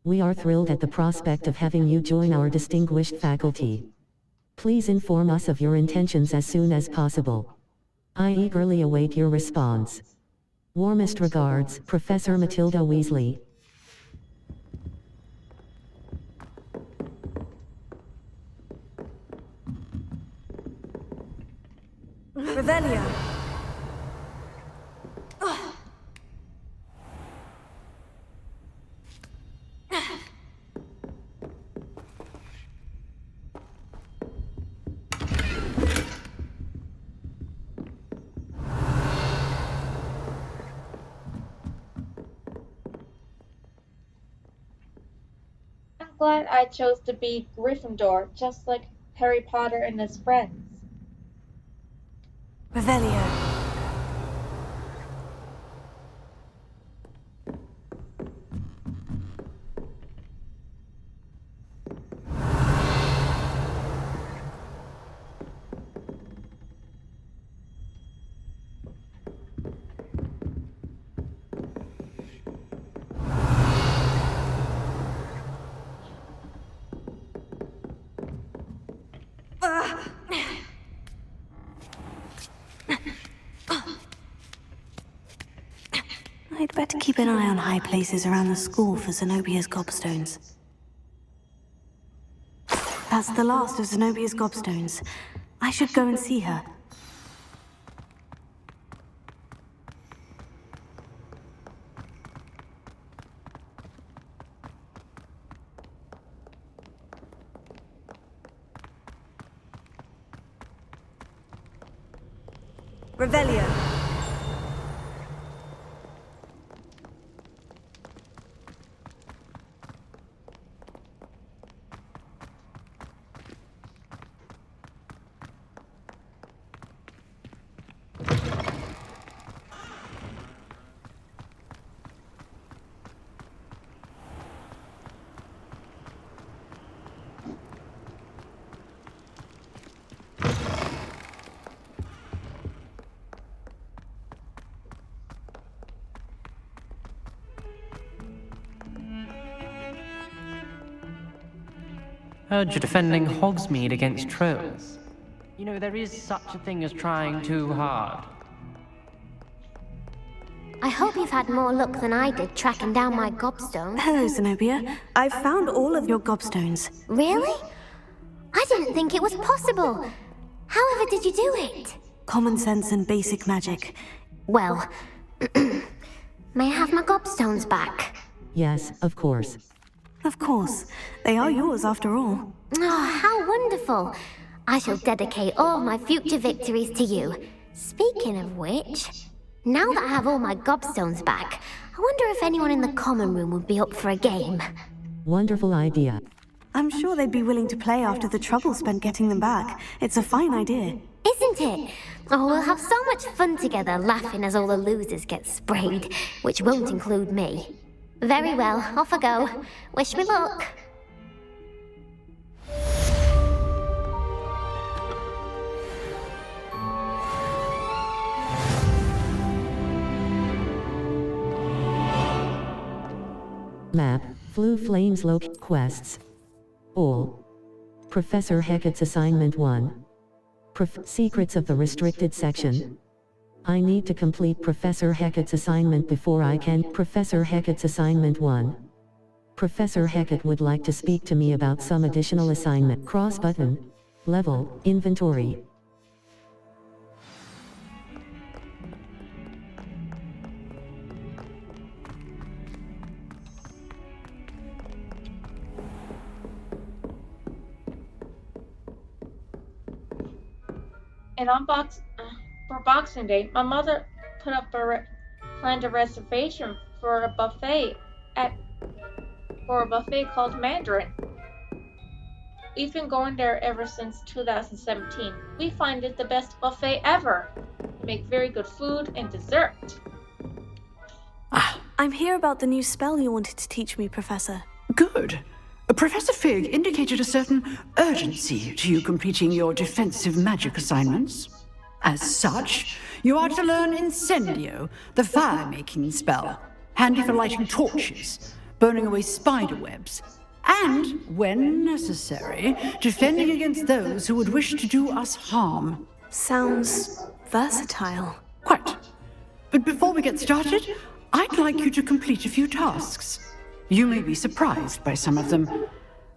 We are thrilled at the prospect of having you join our distinguished faculty. Please inform us of your intentions as soon as possible. I eagerly await your response. Warmest regards, Professor Matilda Weasley. Revelio. I'm glad I chose to be Gryffindor, just like Harry Potter and his friends. Revelio. I'd better keep an eye on high places around the school for Zenobia's Gobstones. That's the last of Zenobia's Gobstones. I should go and see her. Revelio. Heard you're defending Hogsmeade against trolls. You know, there is such a thing as trying too hard. I hope you've had more luck than I did tracking down my gobstones. Hello, Zenobia. I've found all of your Gobstones. Really? I didn't think it was possible. However did you do it? Common sense and basic magic. Well, may I have my gobstones back? Yes, of course. Of course. They are yours after all. Oh, how wonderful. I shall dedicate all my future victories to you. Speaking of which, now that I have all my gobstones back, I wonder if anyone in the common room would be up for a game. Wonderful idea. I'm sure they'd be willing to play after the trouble spent getting them back. It's a fine idea. Isn't it? Oh, we'll have so much fun together laughing as all the losers get sprayed, which won't include me. Very well, off I go. Wish me luck. Map, Flu Flames Quests. All. Professor Hecat's Assignment 1. Secrets of the Restricted Section. I need to complete Professor Hecat's assignment before I can. Professor Hecat's Assignment 1. Professor Hecat would like to speak to me about some additional assignment. Cross button. Level, inventory. And for Boxing Day, my mother put up planned a reservation for a buffet called Mandarin. We've been going there ever since 2017. We find it the best buffet ever. They make very good food and dessert. I'm here about the new spell you wanted to teach me, Professor. Good. Professor Fig indicated a certain urgency to you completing your defensive magic assignments. As such, you are to learn Incendio, the fire-making spell, handy for lighting torches, burning away spider webs, and, when necessary, defending against those who would wish to do us harm. Sounds versatile. Quite. But before we get started, I'd like you to complete a few tasks. You may be surprised by some of them.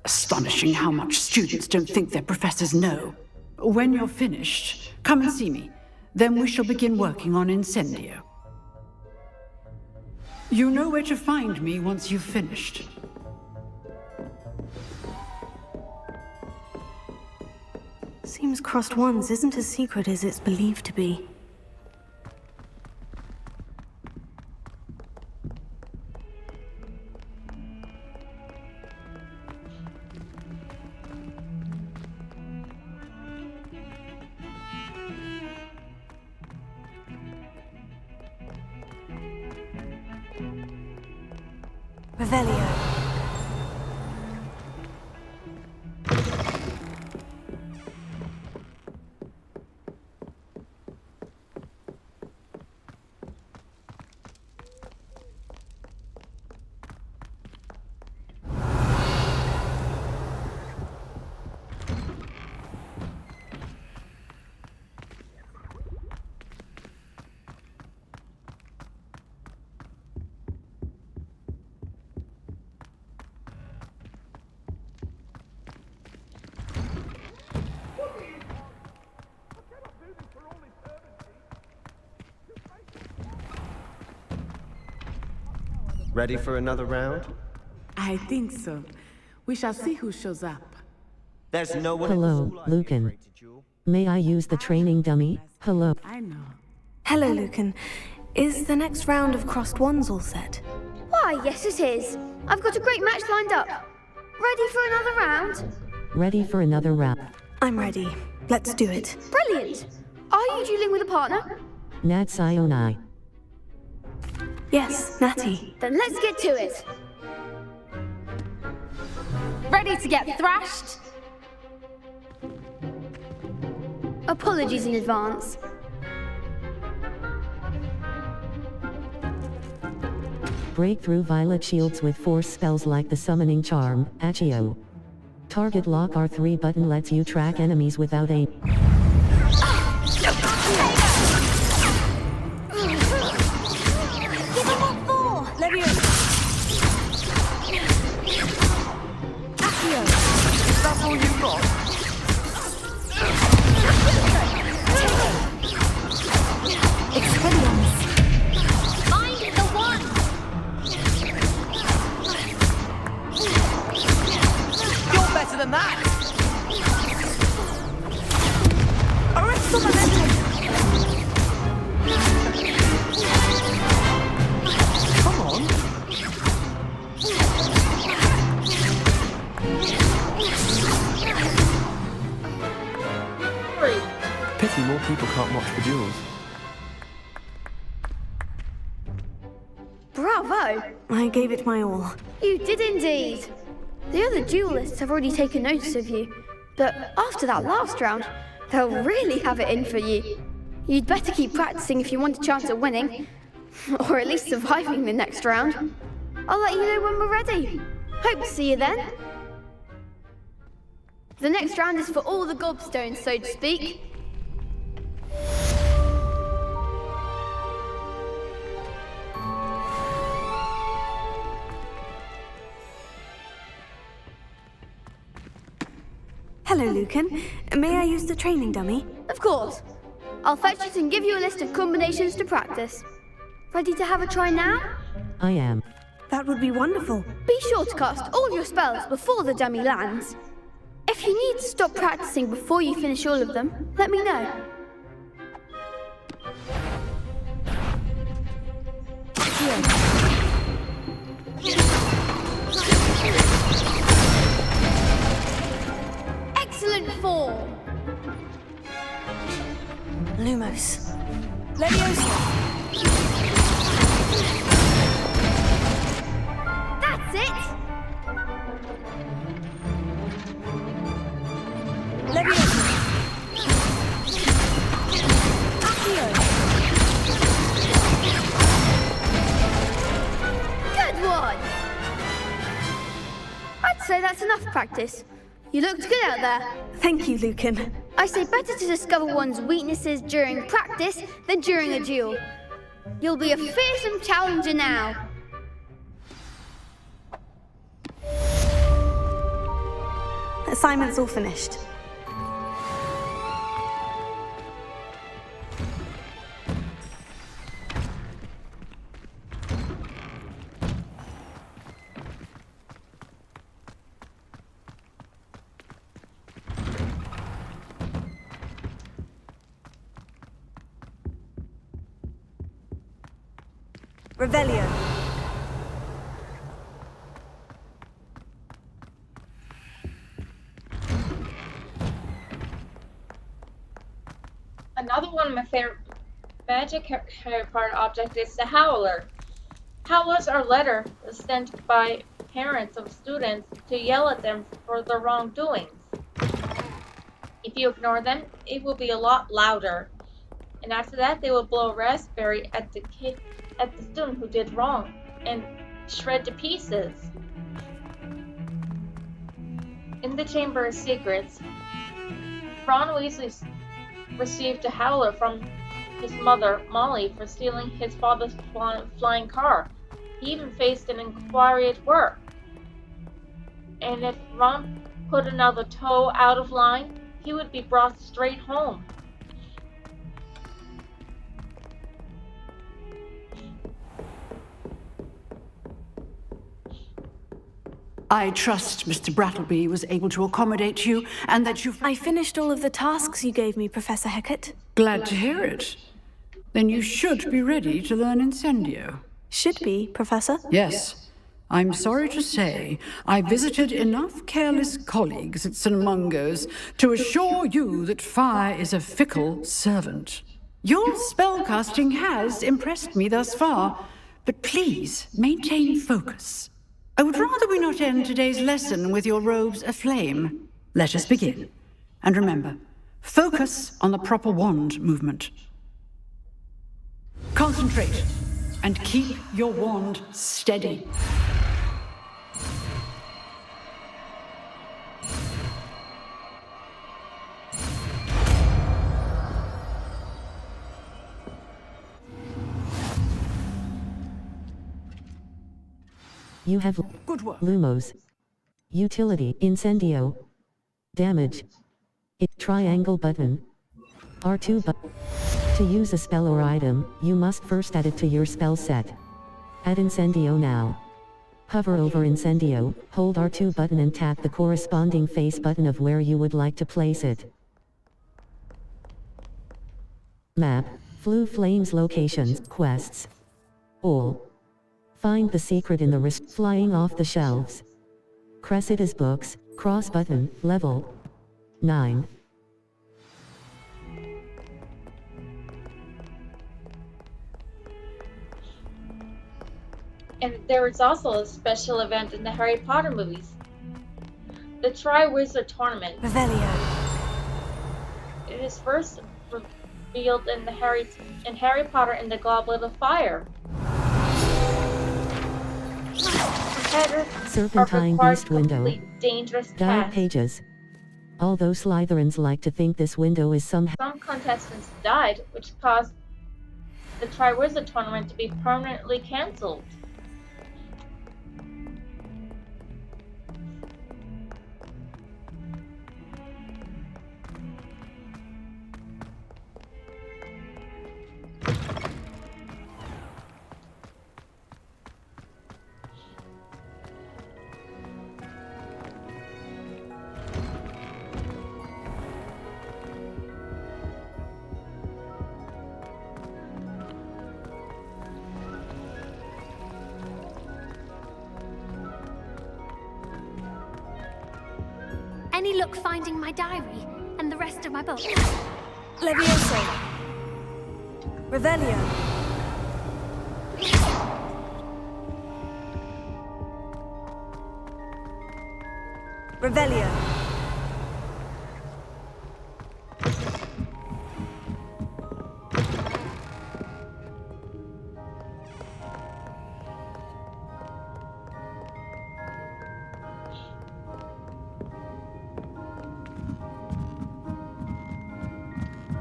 Astonishing how much students don't think their professors know. When you're finished, come and see me. Then we shall begin working on Incendio. You know where to find me once you've finished. Seems Crossed Wands isn't as secret as it's believed to be. Revelio. Ready for another round? I think so. We shall see who shows up. There's no one. Hello, Lucan. May I use the training dummy? Hello. I know. Hello, Lucan. Is the next round of Crossed Wands all set? Why, yes it is. I've got a great match lined up. Ready for another round? Ready for another round. I'm ready. Let's do it. Brilliant. Are you dueling with a partner? Natty and I. Yes, Natty. Then let's get to it. Ready to get thrashed? Apologies in advance. Break through violet shields with force spells like the summoning charm, Accio. Target lock R3 button lets you track enemies without aim. That's all you've got? Expelliarmus. Find the one. You're better than that! Come on. Pity more people can't watch the duels. Bravo! I gave it my all. You did indeed. The other duelists have already taken notice of you, but after that last round, they'll really have it in for you. You'd better keep practicing if you want a chance at winning, or at least surviving the next round. I'll let you know when we're ready. Hope to see you then. The next round is for all the Gobstones, so to speak. Hello, Lucan. May I use the training dummy? Of course. I'll fetch it and give you a list of combinations to practice. Ready to have a try now? I am. That would be wonderful. Be sure to cast all your spells before the dummy lands. If you need to stop practicing before you finish all of them, let me know. Excellent form! Lumos. Leviosa. That's it! Leviosa. Accio. Good one! I'd say that's enough practice. You looked good out there. Thank you, Lucan. I say better to discover one's weaknesses during practice than during a duel. You'll be a fearsome challenger now. Assignment's all finished. Revelio. Another one of my favorite Magic Harry Potter objects is the Howler. Howlers are letters sent by parents of students to yell at them for their wrongdoings. If you ignore them, it will be a lot louder. And after that, they will blow a raspberry at the student who did wrong and shred to pieces. In the Chamber of Secrets, Ron Weasley received a howler from his mother, Molly, for stealing his father's flying car. He even faced an inquiry at work. And if Ron put another toe out of line, he would be brought straight home. I trust Mr. Brattleby was able to accommodate you and that you... I finished all of the tasks you gave me, Professor Hecat. Glad to hear it. Then you should be ready to learn Incendio. Should be, Professor? Yes. I'm sorry to say, I visited enough careless colleagues at St. Mungo's to assure you that fire is a fickle servant. Your spellcasting has impressed me thus far, but please maintain focus. I would rather we not end today's lesson with your robes aflame. Let us begin. And remember, focus on the proper wand movement. Concentrate and keep your wand steady. You have good work. Lumos. Utility, Incendio. Damage. Triangle button. R2 button. To use a spell or item, you must first add it to your spell set. Add Incendio now. Hover over Incendio, hold R2 button and tap the corresponding face button of where you would like to place it. Map, Flue Flames locations, quests. All. Find the secret in the wrist, flying off the shelves. Cressida's books, cross button, level 9. And there is also a special event in the Harry Potter movies. The Tri-Wizard Tournament. Revelio. It is first revealed in Harry Potter and the Goblet of Fire. Serpentine Beast window. Dangerous Guide task. pages. Although Slytherins like to think this window is somehow... Some contestants died, which caused the Triwizard Tournament to be permanently cancelled. Any luck finding my diary and the rest of my books? Levioso. Revelio. Revelio.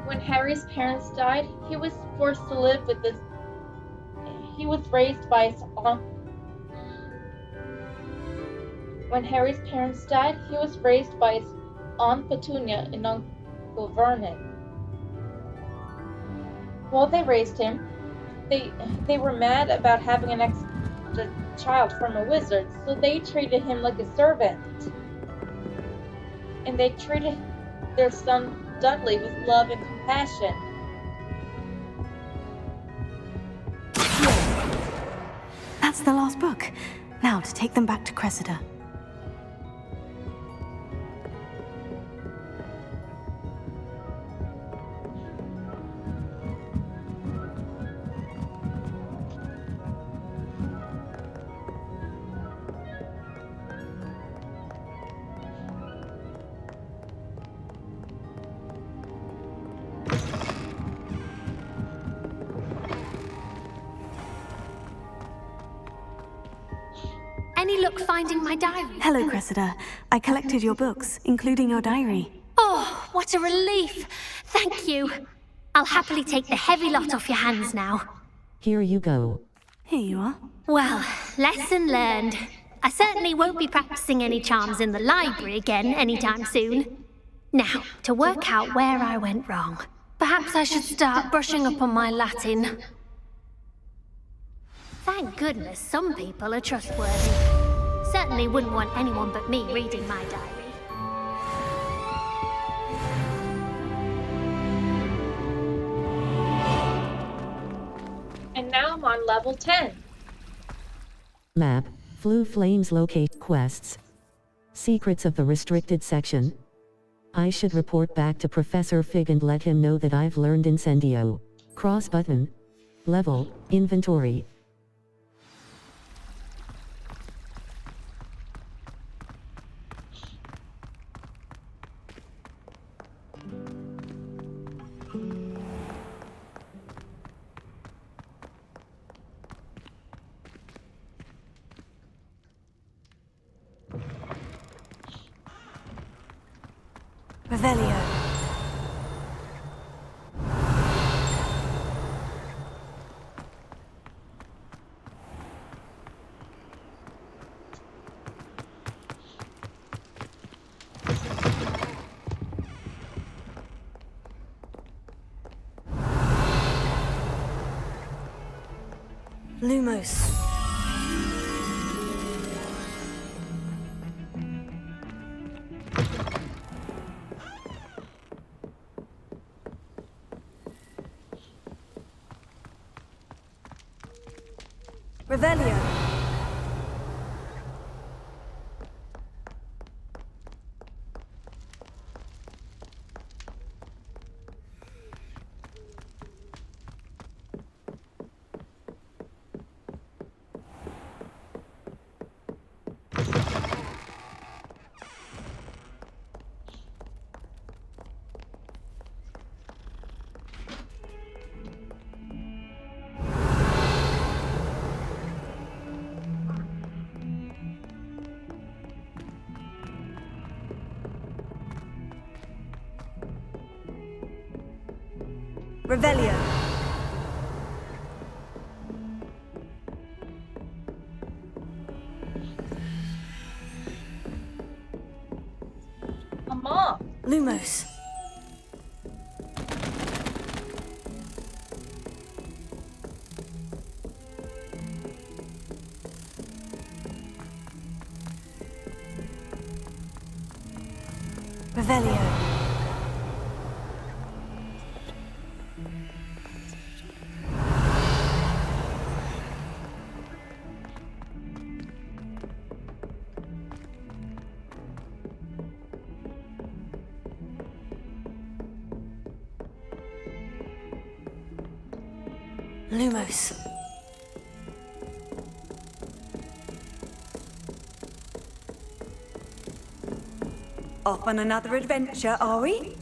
When Harry's parents died, he was forced to live with this. He was raised by his aunt. When Harry's parents died, he was raised by his Aunt Petunia and Uncle Vernon. While they raised him, they were mad about having an extra child from a wizard, so they treated him like a servant. And they treated their son Dudley with love and compassion. That's the last book. Now to take them back to Cressida. Any luck finding my diary? Hello, Cressida. I collected your books, including your diary. Oh, what a relief! Thank you. I'll happily take the heavy lot off your hands now. Here you go. Here you are. Well, lesson learned. I certainly won't be practicing any charms in the library again anytime soon. Now, to work out where I went wrong. Perhaps I should start brushing up on my Latin. Thank goodness some people are trustworthy. Certainly wouldn't want anyone but me reading my diary. And now I'm on level 10. Map. Flue Flames locate quests. Secrets of the restricted section. I should report back to Professor Fig and let him know that I've learned Incendio. Cross button. Level. Inventory. Revelio. Lumos. Revelio. Revelio. A moth. Lumos. Revelio. Lumos. Off on another adventure, are we?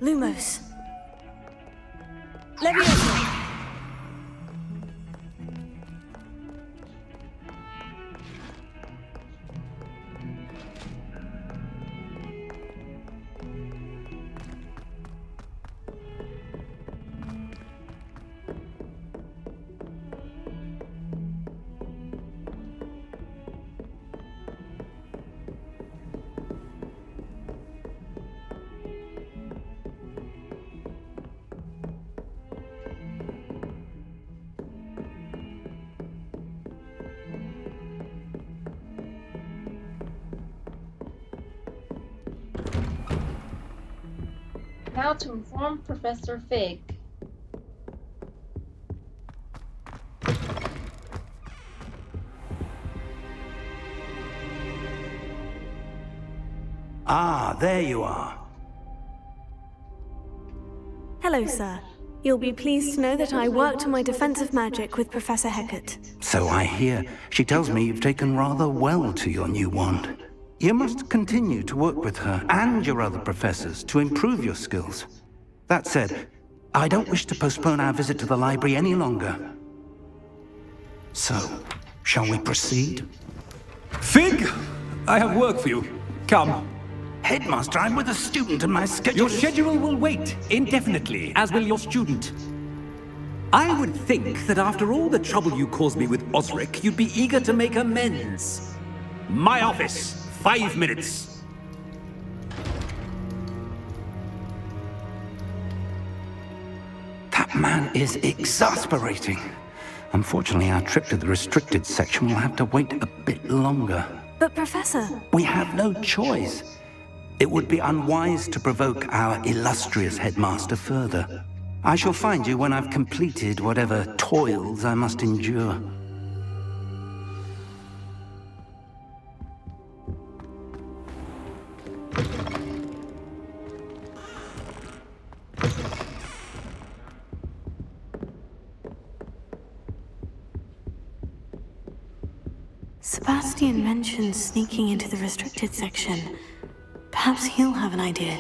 Lumos. Leviosa. Now to inform Professor Fig. Ah, there you are. Hello, sir. You'll be pleased to know that I worked on my defensive magic with Professor Hecat. So I hear. She tells me you've taken rather well to your new wand. You must continue to work with her and your other professors to improve your skills. That said, I don't wish to postpone our visit to the library any longer. So, shall we proceed? Fig! I have work for you. Come. Headmaster, I'm with a student and my schedule Your schedule will wait indefinitely, as will your student. I would think that after all the trouble you caused me with Osric, you'd be eager to make amends. My office, 5 minutes. That man is exasperating. Unfortunately, our trip to the restricted section will have to wait a bit longer. But Professor... We have no choice. It would be unwise to provoke our illustrious headmaster further. I shall find you when I've completed whatever toils I must endure. Sebastian mentioned sneaking into the restricted section. Perhaps he'll have an idea.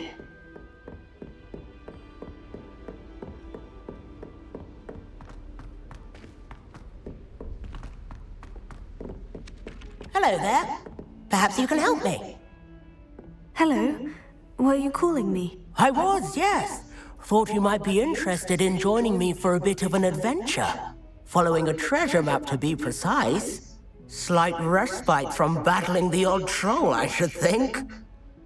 Hello there. Perhaps you can help me. Hello. Were you calling me? I was, yes. Thought you might be interested in joining me for a bit of an adventure. Following a treasure map, to be precise. Slight respite from battling the odd troll, I should think.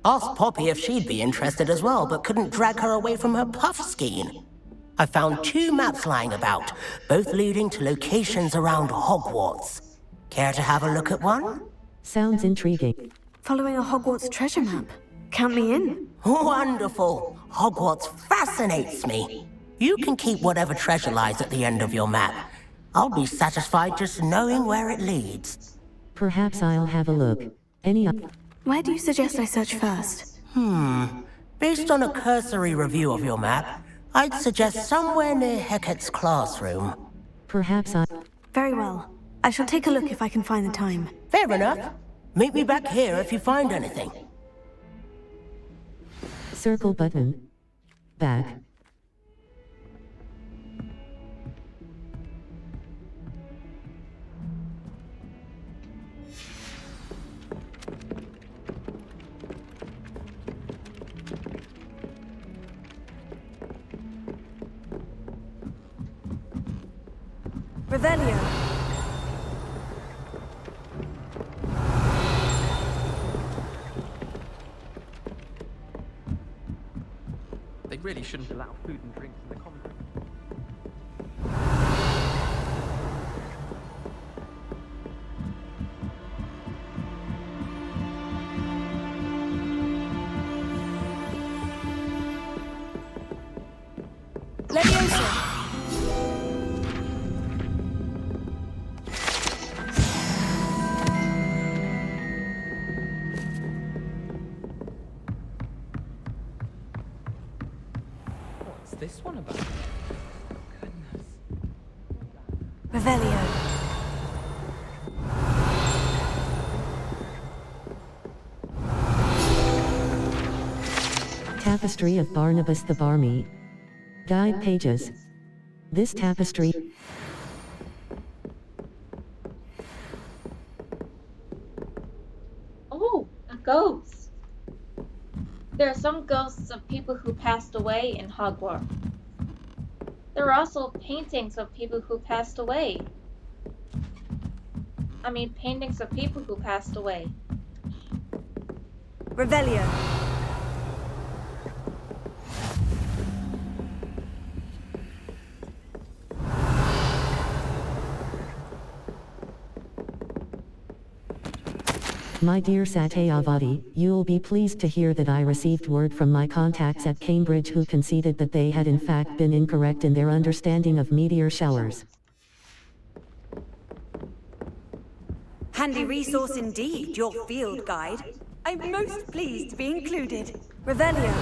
Asked Poppy if she'd be interested as well, but couldn't drag her away from her puff skein. I found 2 maps lying about, both leading to locations around Hogwarts. Care to have a look at one? Sounds intriguing. Following a Hogwarts treasure map. Count me in. Wonderful. Hogwarts fascinates me. You can keep whatever treasure lies at the end of your map. I'll be satisfied just knowing where it leads. Perhaps I'll have a look. Where do you suggest I search first? Based on a cursory review of your map, I'd suggest somewhere near Hecat's classroom. Perhaps I... Very well. I shall take a look if I can find the time. Fair enough. Meet me back here if you find anything. Circle button. Back. Revelio. They really shouldn't allow food and drinks in the common room. Leviosa. This one about? Goodness. Revelio. Tapestry of Barnabas the Barmy. Guide pages. This tapestry... Oh, a ghost. There are some ghosts of people who passed away in Hogwarts. There are also paintings of people who passed away. Paintings of people who passed away. Revelio. My dear Satyavati, you'll be pleased to hear that I received word from my contacts at Cambridge who conceded that they had in fact been incorrect in their understanding of meteor showers. Handy resource indeed, your field guide. I'm most pleased to be included. Revelio.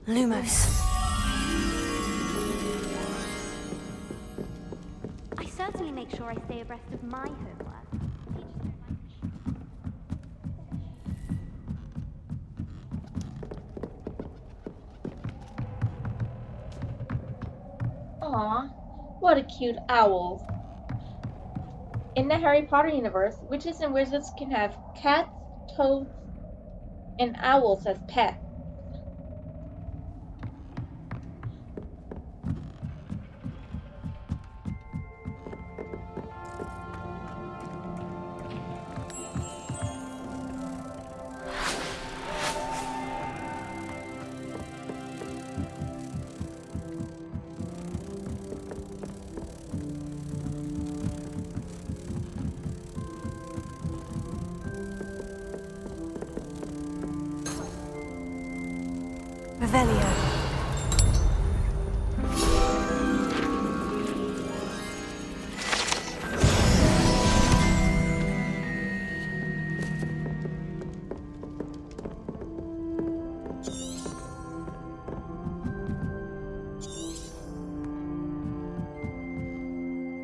Lumos. I certainly make sure I stay abreast of my homework. Aw, what a cute owl. In the Harry Potter universe, witches and wizards can have cats, toads, and owls as pets. Revelio.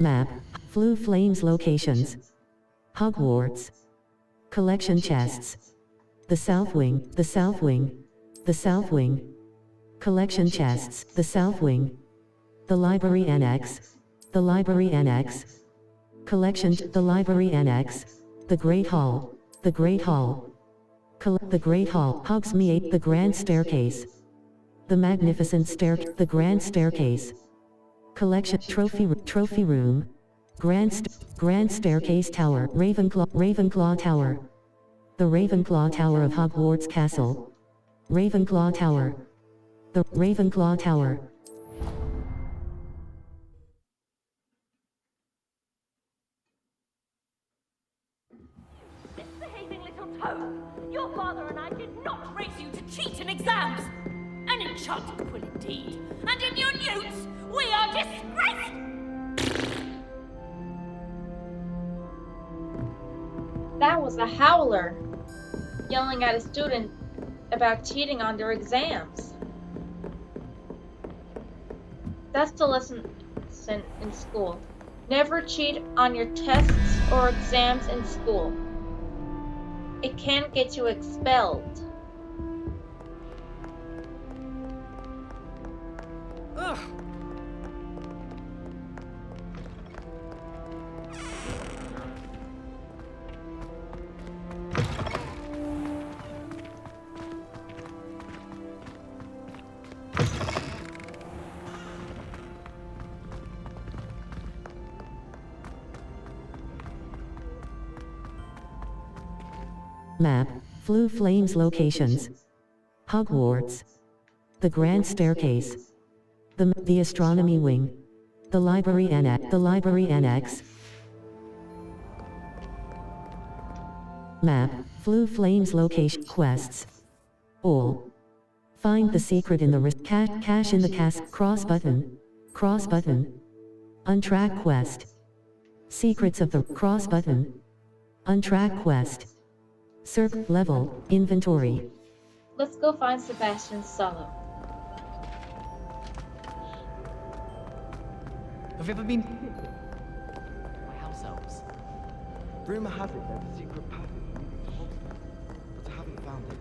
Map. Flue Flames locations. Hogwarts. Collection chests. The South Wing, the South Wing, the South Wing. Collection chests, the South Wing. The Library Annex. The Library Annex. Collection, the Library Annex. The Great Hall. The Great Hall. The Great Hall. Hogsmeade. The Grand Staircase. The Magnificent The Grand Staircase. Collection Trophy Room. Grand Staircase Tower. Ravenclaw Tower. The Ravenclaw Tower of Hogwarts Castle. Ravenclaw Tower. The Ravenclaw Tower. Misbehaving little toad! Your father and I did not raise you to cheat in exams! An enchanted quill indeed! And in your newts, we are disgraced! That was a Howler, yelling at a student about cheating on their exams. That's the lesson in school. Never cheat on your tests or exams in school. It can get you expelled. Ugh. Map. Flue Flames locations. Hogwarts. The Grand Staircase. The Astronomy Wing. The Library Annex. The Library Annex. Map. Flue Flames location. Quests. All. Find the secret in the cache in the cross button. Cross button. Untrack quest. Secrets of the cross button. Untrack quest. Circ level inventory. Let's go find Sebastian Sallow. Have you ever been my house elves? Rumor has it there's a secret passage leading to Hogsmeade, but I haven't found it.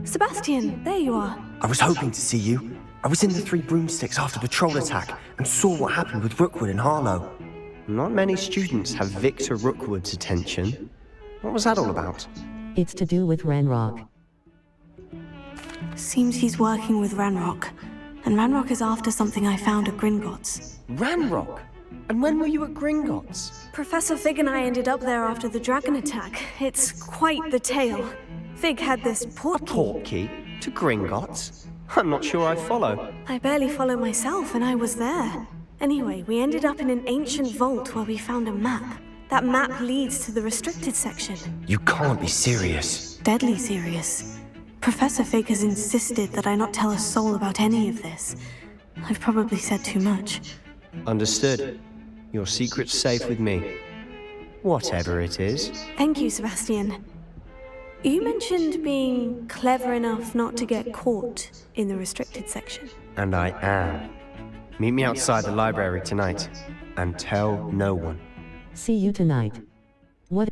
Sebastian, there you are. I was hoping to see you. I was in the Three Broomsticks after patrol attack and saw what happened with Rookwood and Harlow. Not many students have Victor Rookwood's attention. What was that all about? It's to do with Ranrok. Seems he's working with Ranrok. And Ranrok is after something I found at Gringotts. Ranrok? And when were you at Gringotts? Professor Fig and I ended up there after the dragon attack. It's quite the tale. Fig had this portkey to Gringotts? I'm not sure I follow. I barely follow myself, and I was there. Anyway, we ended up in an ancient vault where we found a map. That map leads to the restricted section. You can't be serious. Deadly serious. Professor Fig has insisted that I not tell a soul about any of this. I've probably said too much. Understood. Your secret's safe with me. Whatever it is. Thank you, Sebastian. You mentioned being clever enough not to get caught in the restricted section. And I am. Meet me outside the library tonight, and tell no one. See you tonight. What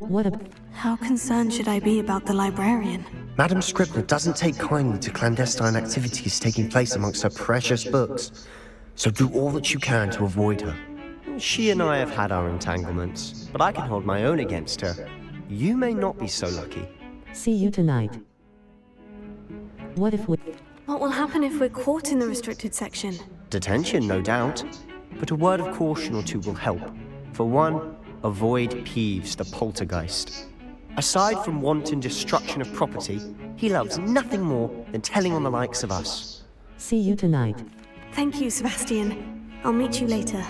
How concerned should I be about the librarian? Madam Scribner doesn't take kindly to clandestine activities taking place amongst her precious books, so do all that you can to avoid her. She and I have had our entanglements, but I can hold my own against her. You may not be so lucky. See you tonight. What if we... What will happen if we're caught in the restricted section? Detention, no doubt. But a word of caution or two will help. For one, avoid Peeves, the poltergeist. Aside from wanton destruction of property, he loves nothing more than telling on the likes of us. See you tonight. Thank you, Sebastian. I'll meet you later.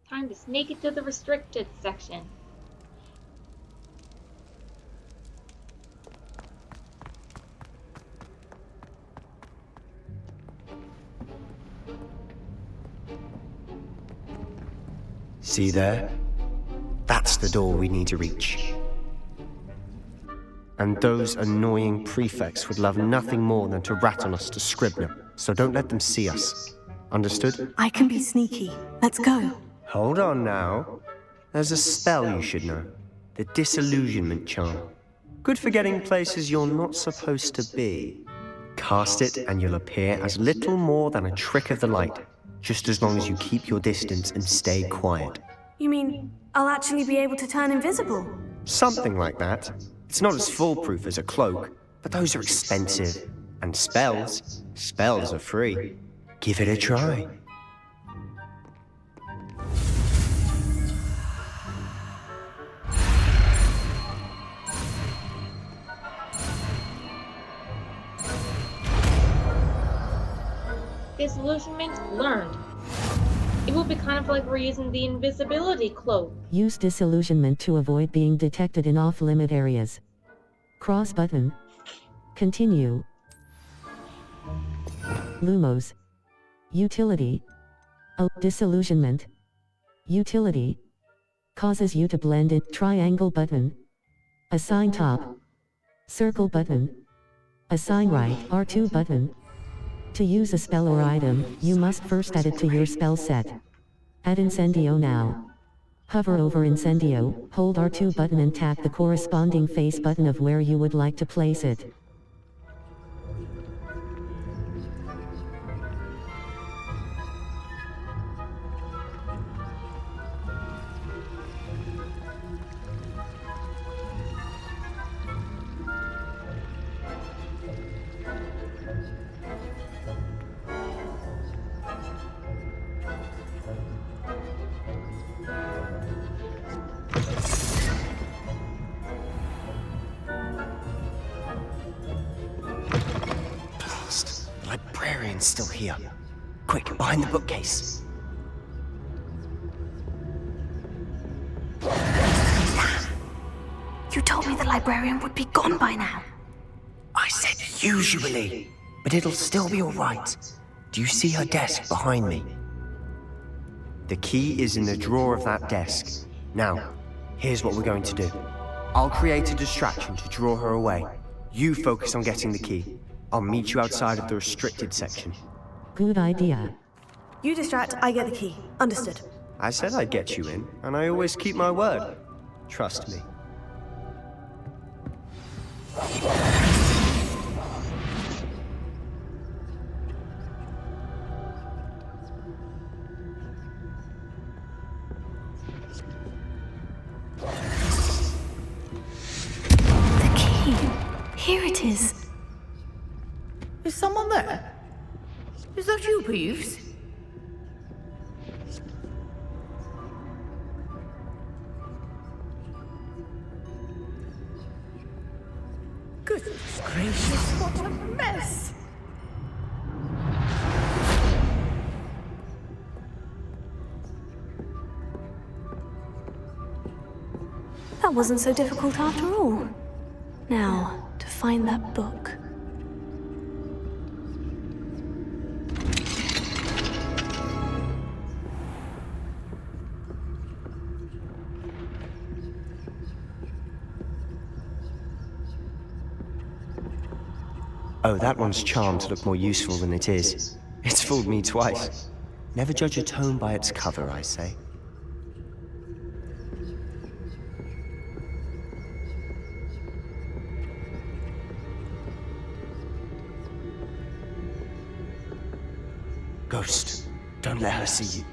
Time to sneak into the restricted section. See there? That's the door we need to reach. And those annoying prefects would love nothing more than to rat on us to Scribner, so don't let them see us. Understood? I can be sneaky. Let's go. Hold on now. There's a spell you should know. The Disillusionment charm. Good for getting places you're not supposed to be. Cast it and you'll appear as little more than a trick of the light, just as long as you keep your distance and stay quiet. You mean I'll actually be able to turn invisible? Something like that. It's not as foolproof as a cloak, but those are expensive. And spells are free. Give it a try. Disillusionment learned. It will be kind of like we're using the invisibility cloak. Use disillusionment to avoid being detected in off-limit areas. Cross button. Continue. Lumos. Utility. Disillusionment. Utility. Causes you to blend in. Triangle button. Assign top. Circle button. Assign right. R2 button. To use a spell or item, you must first add it to your spell set. Add Incendio now. Hover over Incendio, hold R2 button and tap the corresponding face button of where you would like to place it. Still here. Quick, behind the bookcase. You told me the librarian would be gone by now. I said usually, but it'll still be alright. Do you see her desk behind me? The key is in the drawer of that desk. Now, here's what we're going to do. I'll create a distraction to draw her away. You focus on getting the key. I'll meet you outside of the restricted section. Good idea. You distract, I get the key. Understood. I said I'd get you in, and I always keep my word. Trust me. The key. Here it is. Is someone there? Is that you, Peeves? Goodness gracious, what a mess! That wasn't so difficult after all. Now, to find that book. Oh, that one's charmed to look more useful than it is. It's fooled me twice. Never judge a tome by its cover, I say. Ghost, don't let her see you.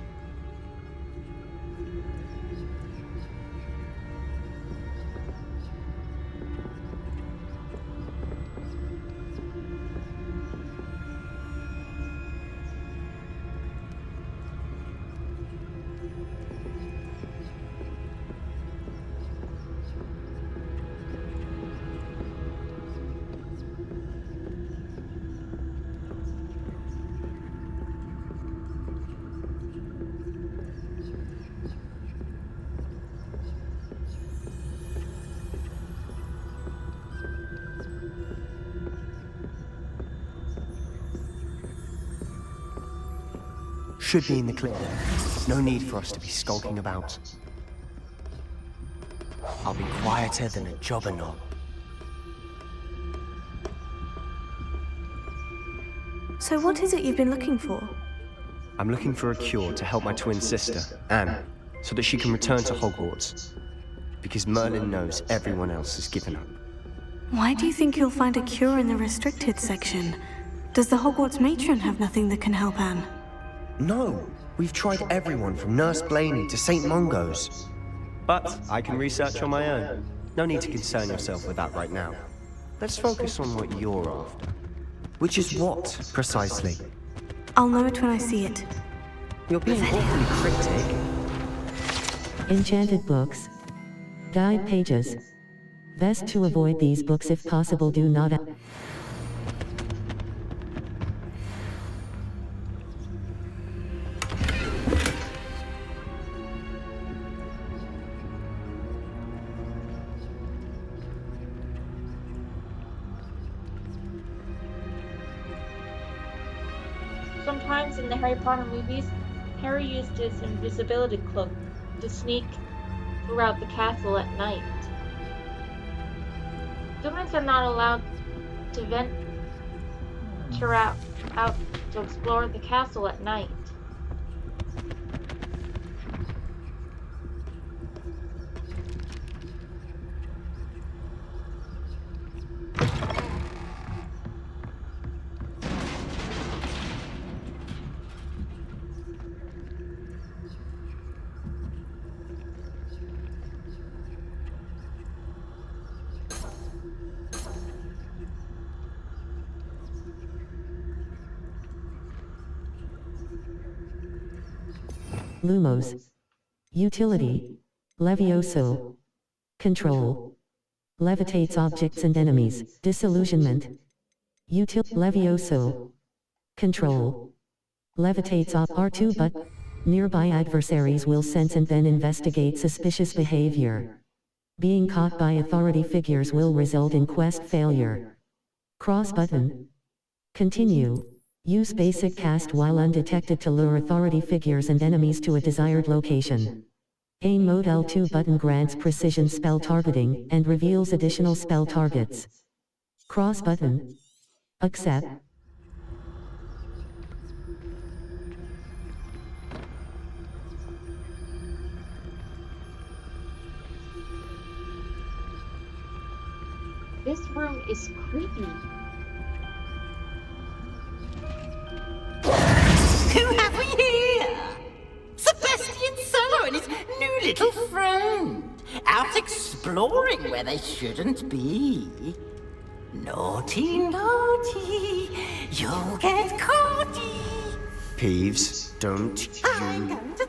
should be in the clear. No need for us to be skulking about. I'll be quieter than a jobberknoll. So what is it you've been looking for? I'm looking for a cure to help my twin sister, Anne, so that she can return to Hogwarts. Because Merlin knows everyone else has given up. Why do you think you'll find a cure in the restricted section? Does the Hogwarts matron have nothing that can help Anne? No, we've tried everyone from Nurse Blaney to St. Mungo's. But I can research on my own. No need to concern yourself with that right now. Let's focus on what you're after. Which is what, precisely? I'll know it when I see it. You're being awfully cryptic. Enchanted books. Guide pages. Best to avoid these books if possible. Do not. Sometimes in the Harry Potter movies, Harry used his invisibility cloak to sneak throughout the castle at night. Students are not allowed to venture out to explore the castle at night. Lumos. Utility. Levioso. Control. Levitates objects and enemies. Disillusionment. Levioso. Control. Levitates R2 but nearby adversaries will sense and then investigate suspicious behavior. Being caught by authority figures will result in quest failure. Cross button. Continue. Use basic cast while undetected to lure authority figures and enemies to a desired location. Aim mode L2 button grants precision spell targeting and reveals additional spell targets. Cross button. Accept. This room is creepy. Who have we here? Sebastian Sallow and his new little friend, out exploring where they shouldn't be. Naughty, naughty, you'll get caughty. Peeves, don't you... I'm going to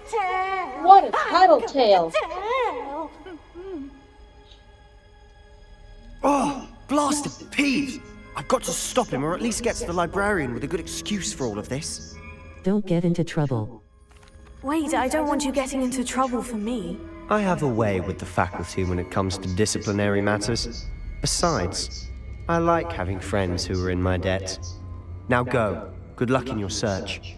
tell. What a tattletale. Oh, blasted Peeves! I've got to stop him, or at least get to the librarian with a good excuse for all of this. Don't get into trouble. Wait, I don't want you getting into trouble for me. I have a way with the faculty when it comes to disciplinary matters. Besides, I like having friends who are in my debt. Now go. Good luck in your search.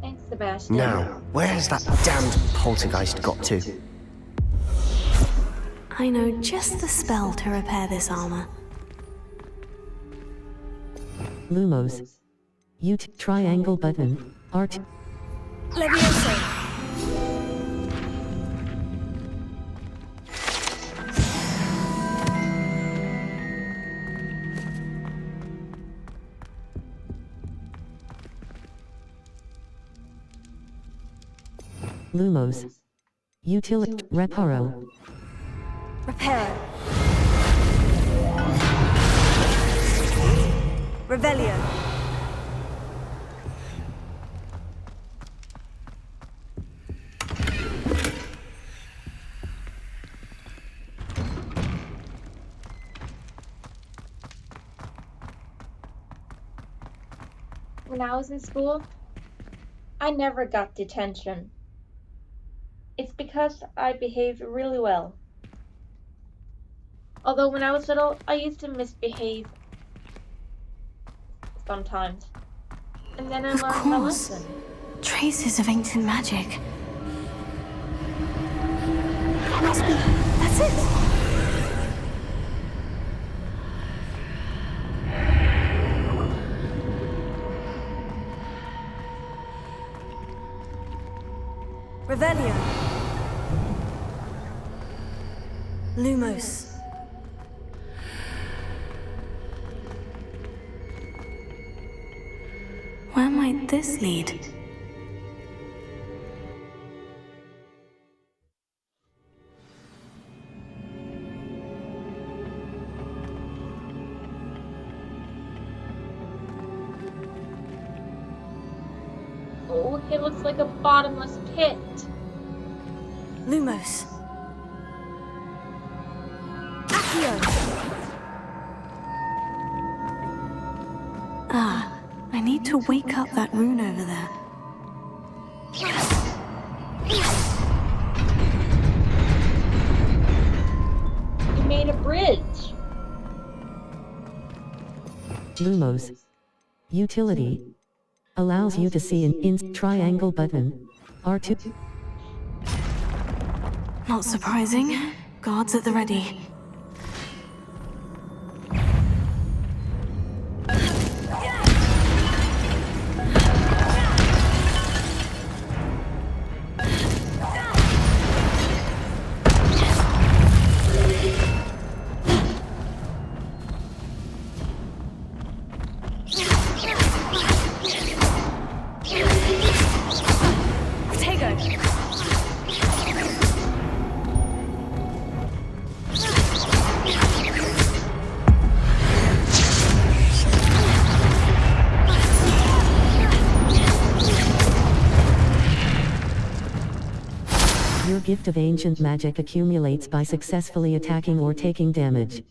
Thanks, Sebastian. Now, where has that damned poltergeist got to? I know just the spell to repair this armor. Lumos. Triangle button. Art. Levioso. Lumos. Utility. Reparo. Reparo. Revelio. When I was in school, I never got detention. It's because I behaved really well. Although when I was little, I used to misbehave sometimes. And then I Of learned my course. lesson. Traces of ancient magic. Must be. That's it. Revelio. Lumos. Where might this lead? Oh, it looks like a bottomless pit. Lumos. Accio. Ah, I need to wake up that rune over there. You made a bridge. Lumos. Utility. Allows you to see an triangle button. R2. Not surprising. Guards at the ready. Your gift of ancient magic accumulates by successfully attacking or taking damage.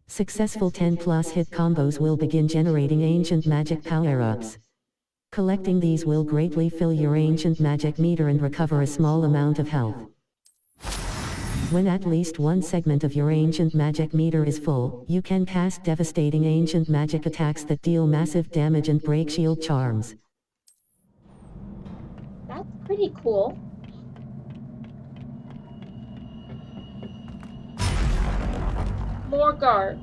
Successful 10+ hit combos will begin generating ancient magic power-ups. Collecting these will greatly fill your ancient magic meter and recover a small amount of health. When at least one segment of your ancient magic meter is full, you can cast devastating ancient magic attacks that deal massive damage and break shield charms. That's pretty cool. More guards.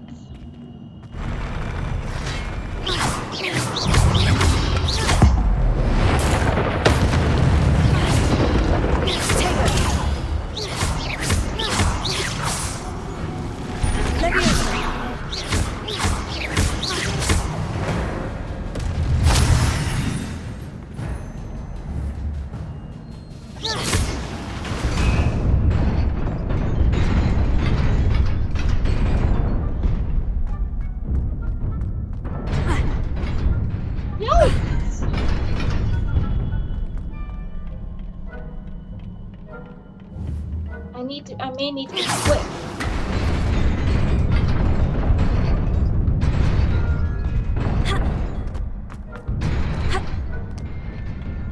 I may need to be quick.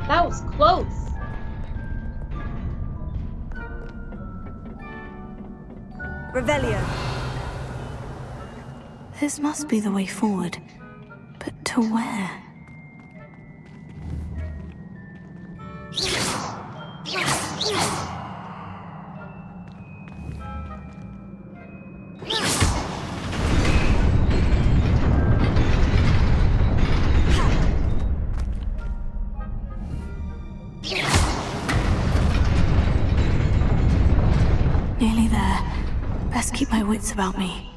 That was close. Revelio. This must be the way forward. But to where? Nearly there. Best keep my wits about me.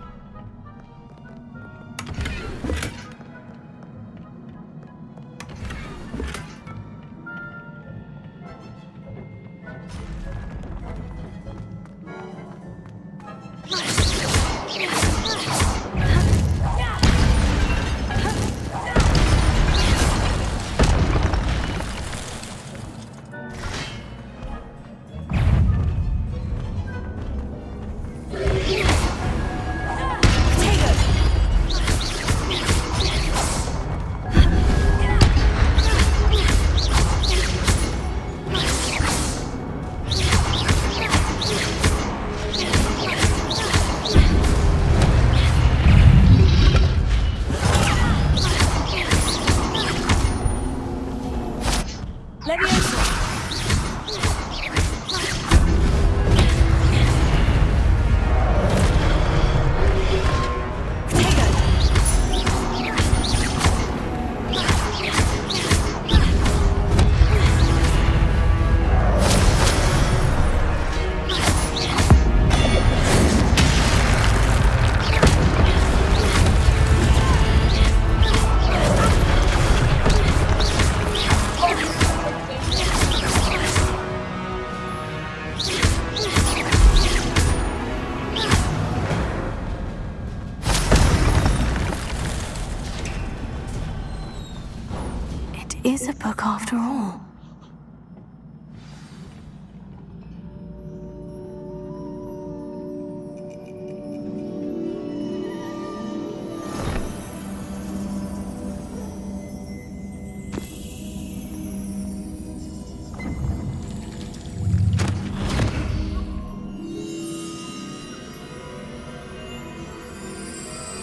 is a book after all.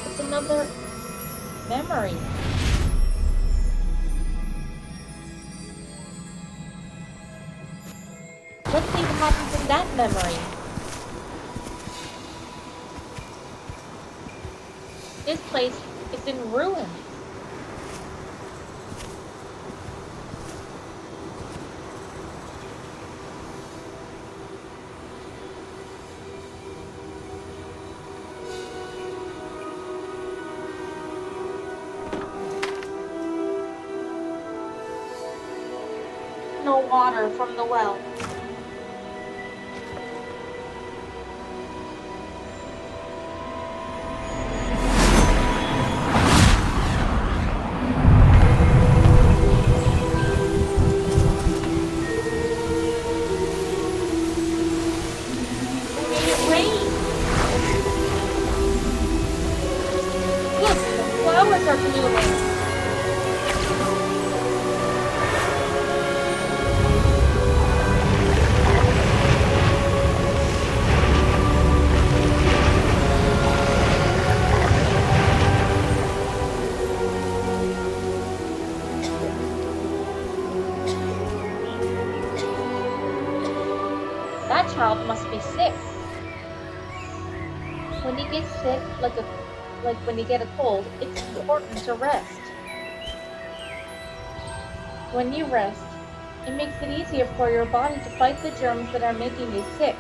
It's another memory. What even happens in that memory? This place is in ruins. No water from the well. That child must be sick. When you get sick, like when you get a cold, it's important to rest. When you rest, it makes it easier for your body to fight the germs that are making you sick.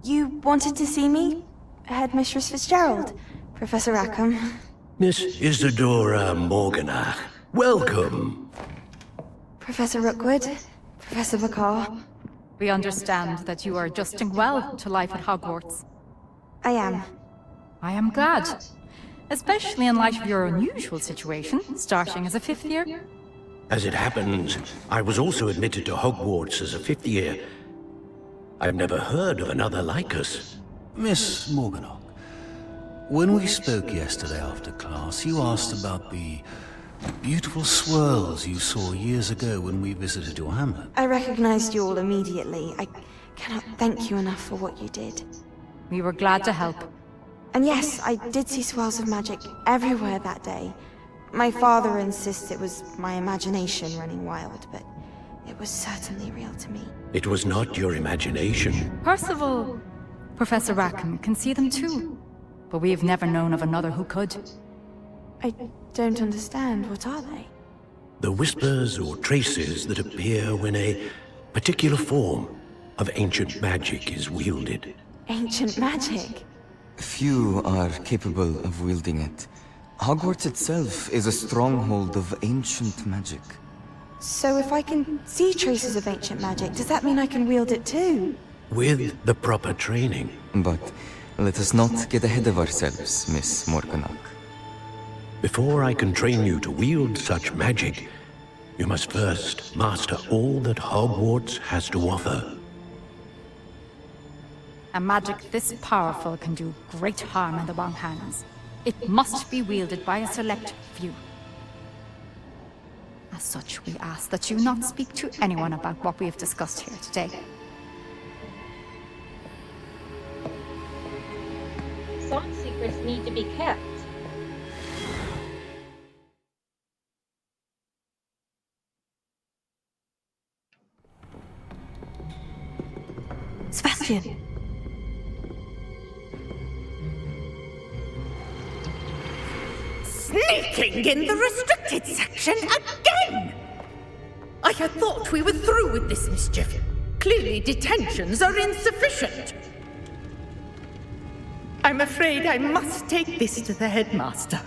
You wanted to see me? Headmistress Fitzgerald, Professor Rackham. Miss Isadora Morganach, welcome. Professor Rookwood, Professor Macaw. We understand that you are adjusting well to life at Hogwarts. I am. I am glad. Especially in light of your unusual situation, starting as a 5th year. As it happens, I was also admitted to Hogwarts as a 5th year. I've never heard of another like us. Miss Morganach, when we spoke yesterday after class, you asked about the beautiful swirls you saw years ago when we visited your hamlet. I recognized you all immediately. I cannot thank you enough for what you did. We were glad to help. And yes, I did see swirls of magic everywhere that day. My father insists it was my imagination running wild, but it was certainly real to me. It was not your imagination. Percival, Professor Rackham can see them too. But we have never known of another who could. I don't understand. What are they? The whispers or traces that appear when a particular form of ancient magic is wielded. Ancient magic? Few are capable of wielding it. Hogwarts itself is a stronghold of ancient magic. So if I can see traces of ancient magic, does that mean I can wield it too? With the proper training. But let us not get ahead of ourselves, Miss Morganach. Before I can train you to wield such magic, you must first master all that Hogwarts has to offer. A magic this powerful can do great harm in the wrong hands. It must be wielded by a select few. As such, we ask that you not speak to anyone about what we have discussed here today. Some secrets need to be kept. Sebastian! Sneaking in the restricted section again! I had thought we were through with this mischief. Clearly detentions are insufficient. I'm afraid I must take this to the headmaster.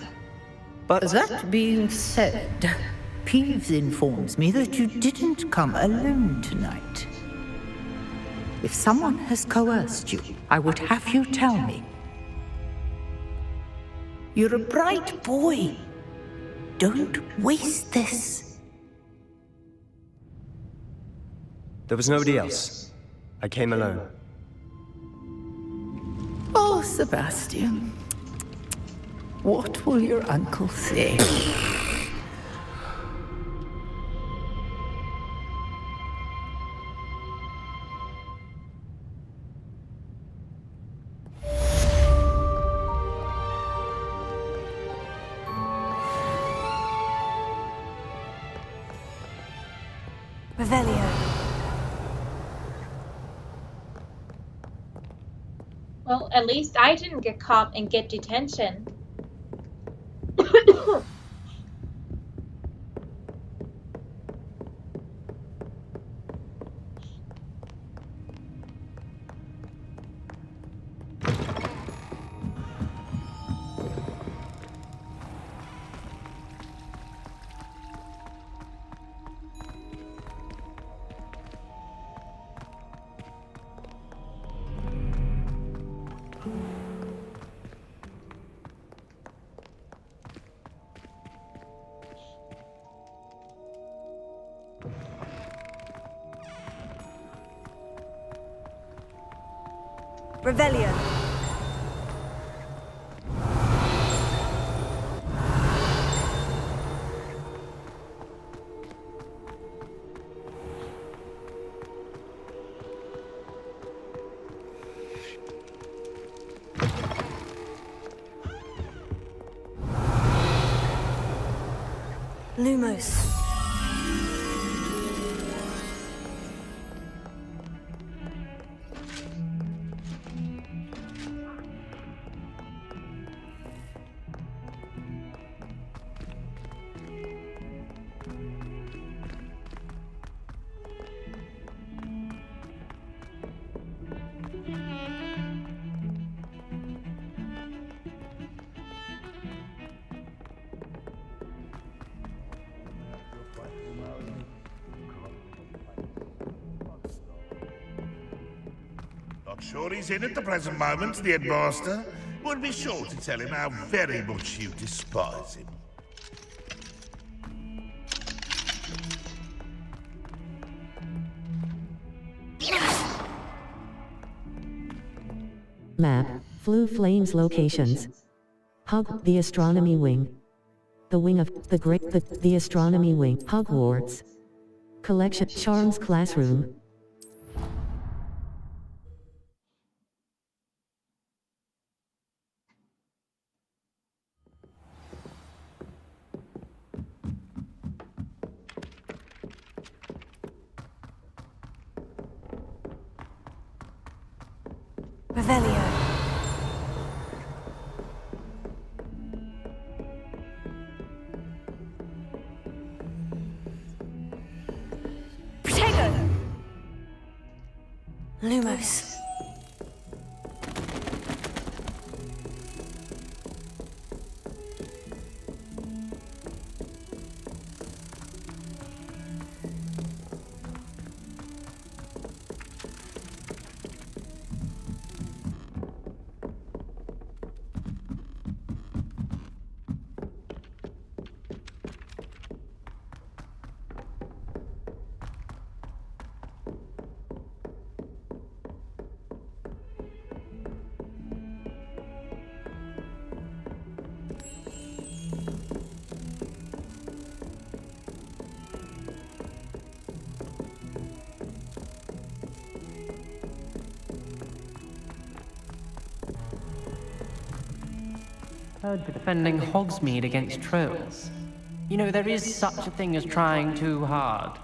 But that being said, Peeves informs me that you didn't come alone tonight. If someone has coerced you, I would have you tell me. You're a bright boy. Don't waste this. There was nobody else. I came alone. Oh, Sebastian. What will your uncle say? Revelio. Well, at least I didn't get caught and get detention. Revelio. Lumos. Not sure he's in at the present moment, the headmaster. Would be sure to tell him how very much you despise him. Map, Flue Flames locations. The Astronomy Wing. The Wing of the Astronomy Wing. Hogwarts. Collection Charms Classroom. Revelio. Protego! Lumos. Heard they're defending Hogsmeade against trolls. You know, there is such a thing as trying too hard.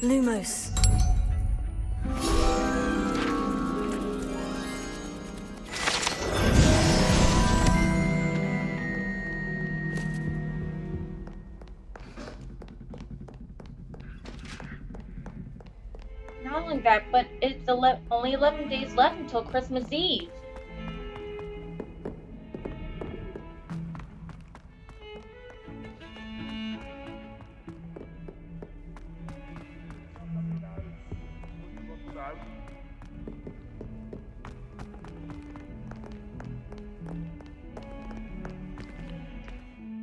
Lumos. Not only that, but it's only 11 days left until Christmas Eve.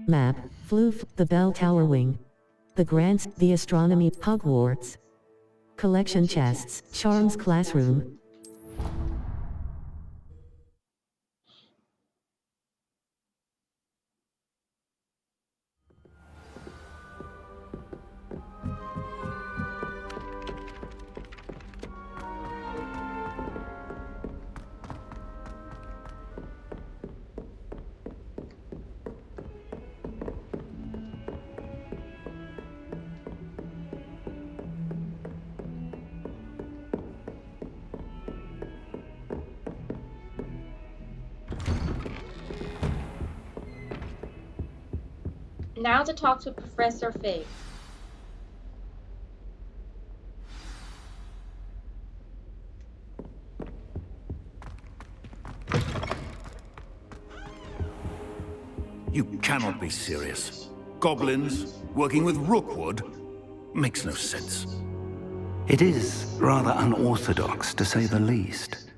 Map, Floof, the Bell Tower Wing. The Grants, the Astronomy, Hogwarts. Collection chests, Charms Classroom. Now to talk to Professor Fig. You cannot be serious. Goblins working with Rookwood makes no sense. It is rather unorthodox, to say the least.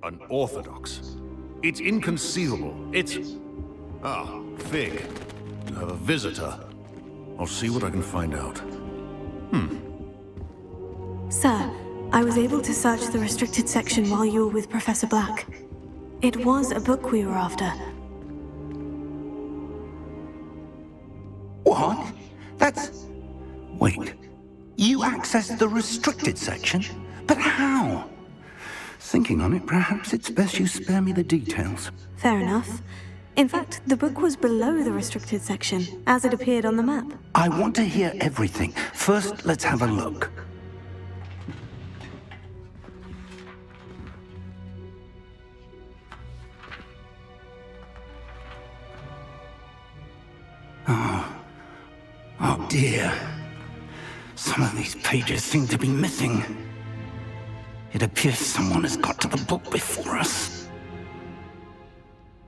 Unorthodox? It's inconceivable. It's... Ah, Fig. You have a visitor. I'll see what I can find out. Sir, I was able to search the restricted section while you were with Professor Black. It was a book we were after. What? That's... Wait. You accessed the restricted section? But how? Thinking on it, perhaps it's best you spare me the details. Fair enough. In fact, the book was below the restricted section, as it appeared on the map. I want to hear everything. First, let's have a look. Oh dear. Some of these pages seem to be missing. It appears someone has got to the book before us.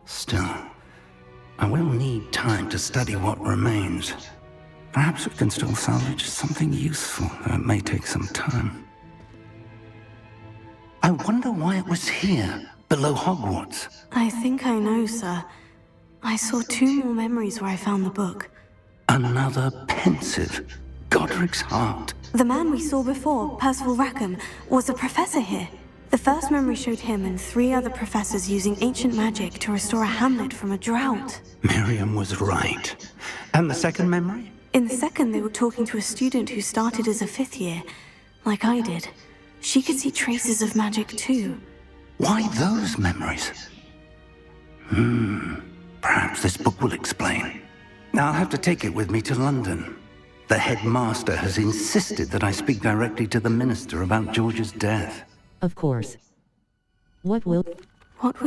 Still, I will need time to study what remains. Perhaps we can still salvage something useful, though it may take some time. I wonder why it was here, below Hogwarts. I think I know, sir. I saw 2 more memories where I found the book. Another Pensieve. Godric's heart. The man we saw before, Percival Rackham, was a professor here. The first memory showed him and 3 other professors using ancient magic to restore a hamlet from a drought. Miriam was right. And the second memory? In the second, they were talking to a student who started as a 5th year, like I did. She could see traces of magic too. Why those memories? Perhaps this book will explain. I'll have to take it with me to London. The headmaster has insisted that I speak directly to the minister about George's death. Of course. What will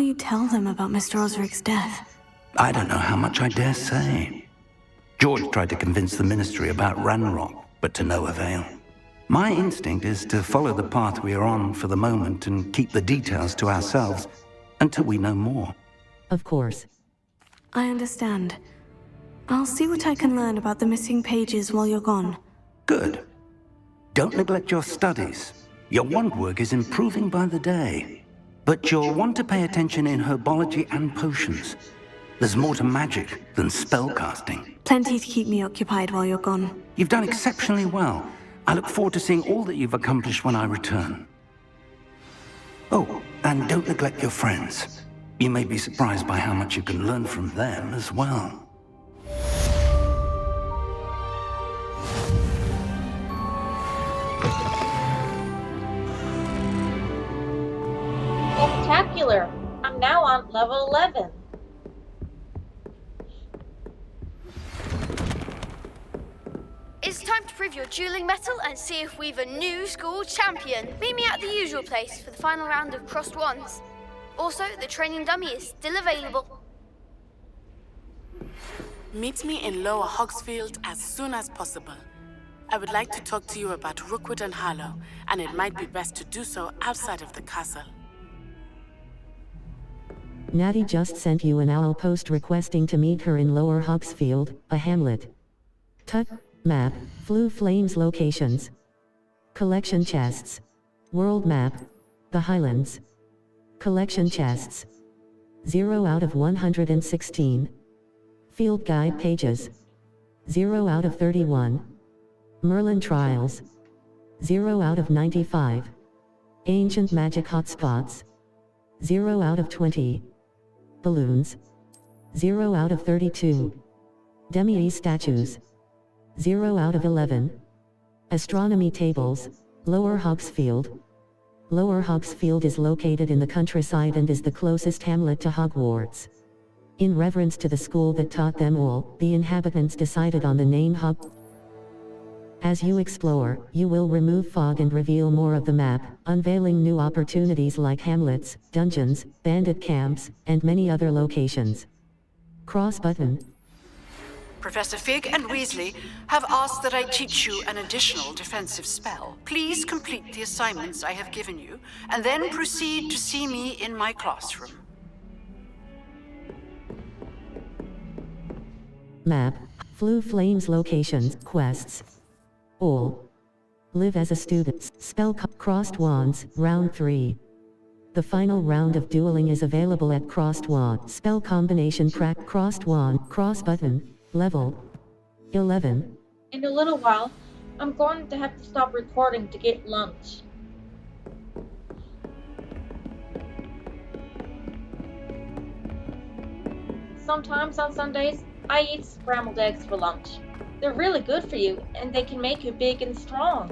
you tell them about Mr. Osric's death? I don't know how much I dare say. George tried to convince the ministry about Ranrok, but to no avail. My instinct is to follow the path we are on for the moment and keep the details to ourselves until we know more. Of course. I understand. I'll see what I can learn about the missing pages while you're gone. Good. Don't neglect your studies. Your wand work is improving by the day. But you'll want to pay attention in herbology and potions. There's more to magic than spellcasting. Plenty to keep me occupied while you're gone. You've done exceptionally well. I look forward to seeing all that you've accomplished when I return. Oh, and don't neglect your friends. You may be surprised by how much you can learn from them as well. Spectacular! I'm now on level 11. It's time to prove your dueling mettle and see if we've a new school champion. Meet me at the usual place for the final round of crossed wands. Also, the training dummy is still available. Meet me in Lower Hogsfield as soon as possible. I would like to talk to you about Rookwood and Howler, and it might be best to do so outside of the castle. Natty just sent you an owl post requesting to meet her in Lower Hogsfield, a hamlet. Map, Flue Flames locations. Collection chests. World map. The Highlands. Collection chests. 0 out of 116. Field guide pages. 0 out of 31. Merlin trials. 0 out of 95. Ancient magic hotspots. 0 out of 20. Balloons. 0 out of 32. Demi-Eze statues. 0 out of 11. Astronomy tables. Lower Hogsfield. Lower Hogsfield is located in the countryside and is the closest hamlet to Hogwarts. In reverence to the school that taught them all, the inhabitants decided on the name As you explore, you will remove fog and reveal more of the map, unveiling new opportunities like hamlets, dungeons, bandit camps, and many other locations. Cross button. Professor Fig and Weasley have asked that I teach you an additional defensive spell. Please complete the assignments I have given you, and then proceed to see me in my classroom. Map, Flue Flames locations, quests. All. Live as a student. Spell Crossed Wands, Round 3. The final round of dueling is available at Crossed Wand. Spell combination Crossed Wand, cross button, level 11. In a little while, I'm going to have to stop recording to get lunch. Sometimes on Sundays, I eat scrambled eggs for lunch. They're really good for you, and they can make you big and strong.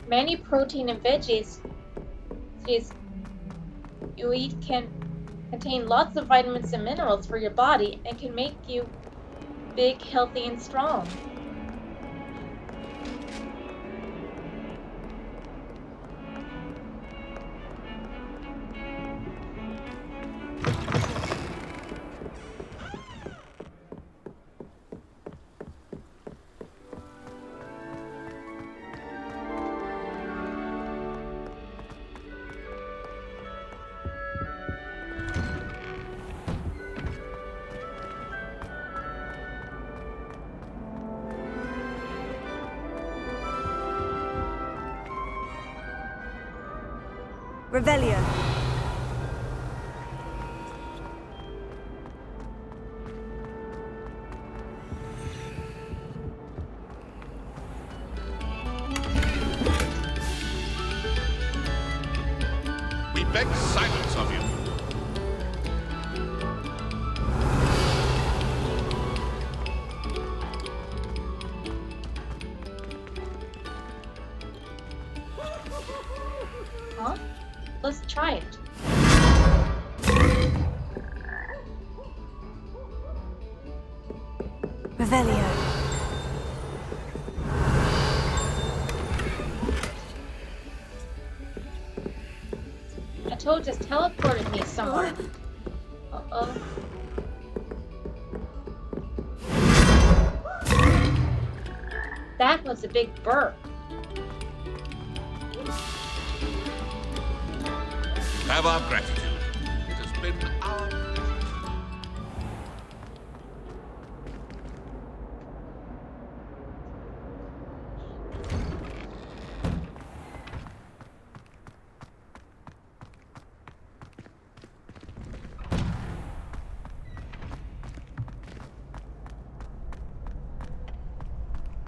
Many protein and veggies you eat can contain lots of vitamins and minerals for your body and can make you big, healthy, and strong. Revelio. We beg silence of you. Huh? Let's try it. Revelio. A toad just teleported me somewhere. Uh-oh. That was a big burp. Have our gratitude. It has been our pleasure.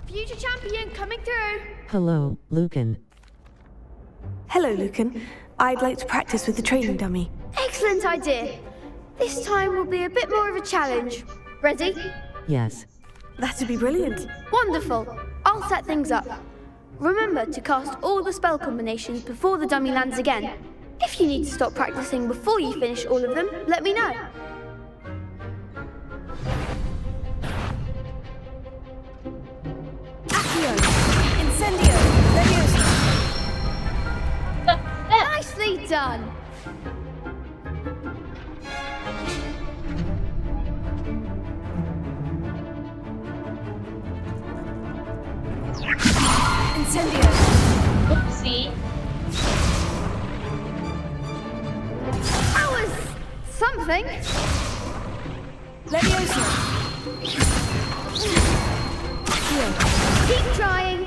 Future champion coming through. Hello, Lucan. Hello, Lucan. I'd like to practice with the training dummy. Excellent idea. This time will be a bit more of a challenge. Ready? Yes. That'd be brilliant. Wonderful. I'll set things up. Remember to cast all the spell combinations before the dummy lands again. If you need to stop practicing before you finish all of them, let me know. Accio! Incendio! Leviosa! Nicely done! Incendio. Oopsie. That was something. Leviosa. Keep trying.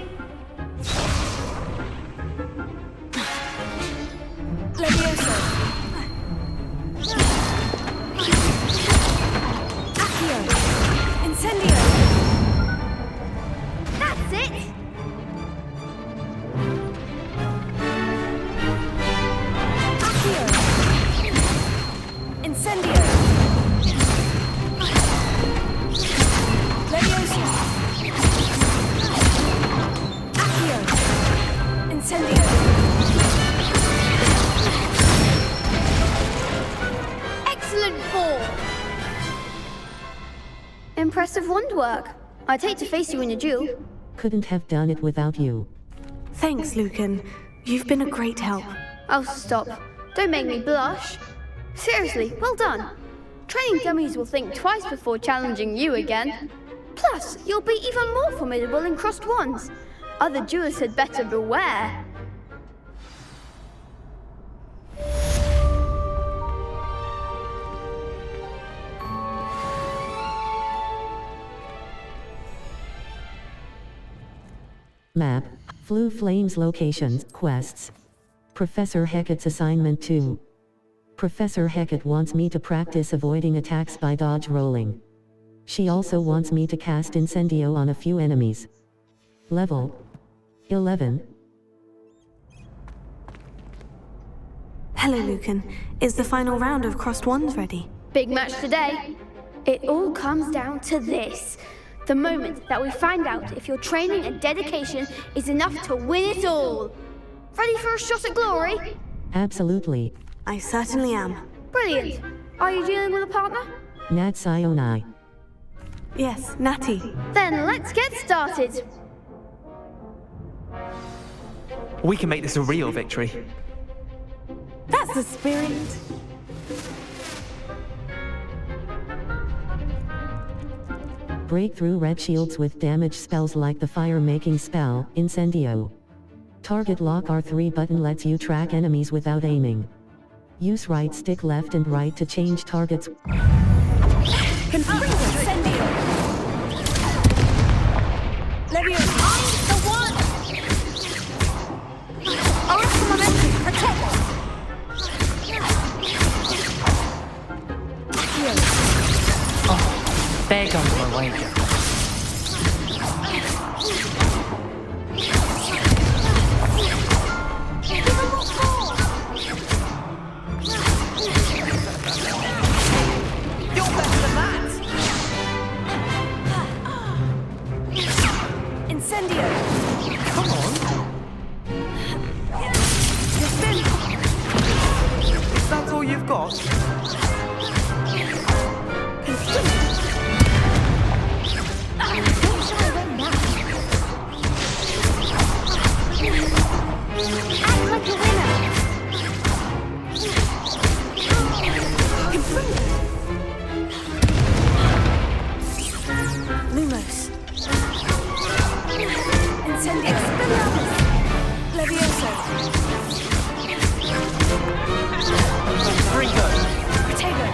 Leviosa. Accio. Incendio. That's it. Accio. Incendio. Leviosa. Accio. Incendio. Excellent ball. Impressive wand work. I'd hate to face you in a duel. Couldn't have done it without you. Thanks, Lucan. You've been a great help. Oh, stop. Don't make me blush. Seriously, well done. Training dummies will think twice before challenging you again. Plus, you'll be even more formidable in crossed wands. Other duelists had better beware. Map. Flue Flames locations, quests. Professor Hecat's assignment 2. Professor Hecat wants me to practice avoiding attacks by dodge rolling. She also wants me to cast Incendio on a few enemies. Level 11. Hello, Lucan. Is the final round of crossed wands ready? Big match today. It all comes down to this. The moment that we find out if your training and dedication is enough to win it all. Ready for a shot at glory? Absolutely. I certainly am. Brilliant. Are you dealing with a partner? Natty and I. Yes, Natty. Then let's get started. We can make this a real victory. That's the spirit. Break through red shields with damage spells like the fire-making spell, Incendio. Target lock R3 button lets you track enemies without aiming. Use right stick left and right to change targets. Confirm Incendio. Leviosa. The one. Oracle momentum. Protect. Oh, there goes my wager. Incendio! Come on! Is that all you've got? Act like a winner! Lumos. Incendio. Leviosa. Ringo. Protego.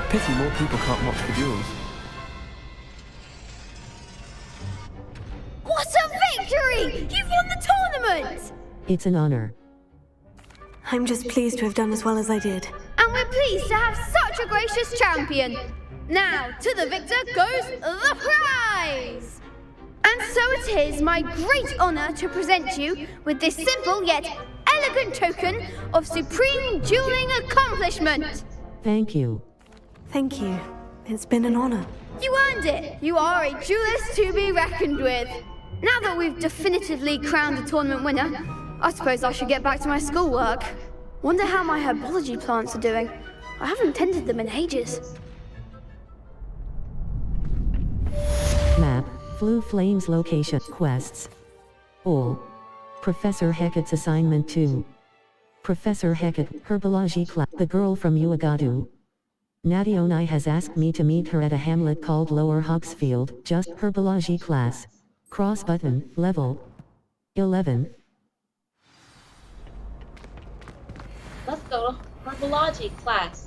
Pity more people can't watch the duels. What a victory! You've won the tournament! It's an honor. I'm just pleased to have done as well as I did. And we're pleased to have such a gracious champion. Now, to the victor goes the prize! And so it is my great honor to present you with this simple yet elegant token of supreme dueling accomplishment. Thank you. Thank you. It's been an honor. You earned it. You are a duelist to be reckoned with. Now that we've definitively crowned a tournament winner, I suppose I should get back to my schoolwork. Wonder how my herbology plants are doing. I haven't tended them in ages. Map, Blue Flames location, quests. All. Professor Hecat's assignment 2. Professor Hecat, Herbology Class, the girl from Uagadu. Natty and I has asked me to meet her at a hamlet called Lower Hogsfield, just Herbology Class. Cross button, level 11. Let's go to Herbology Class.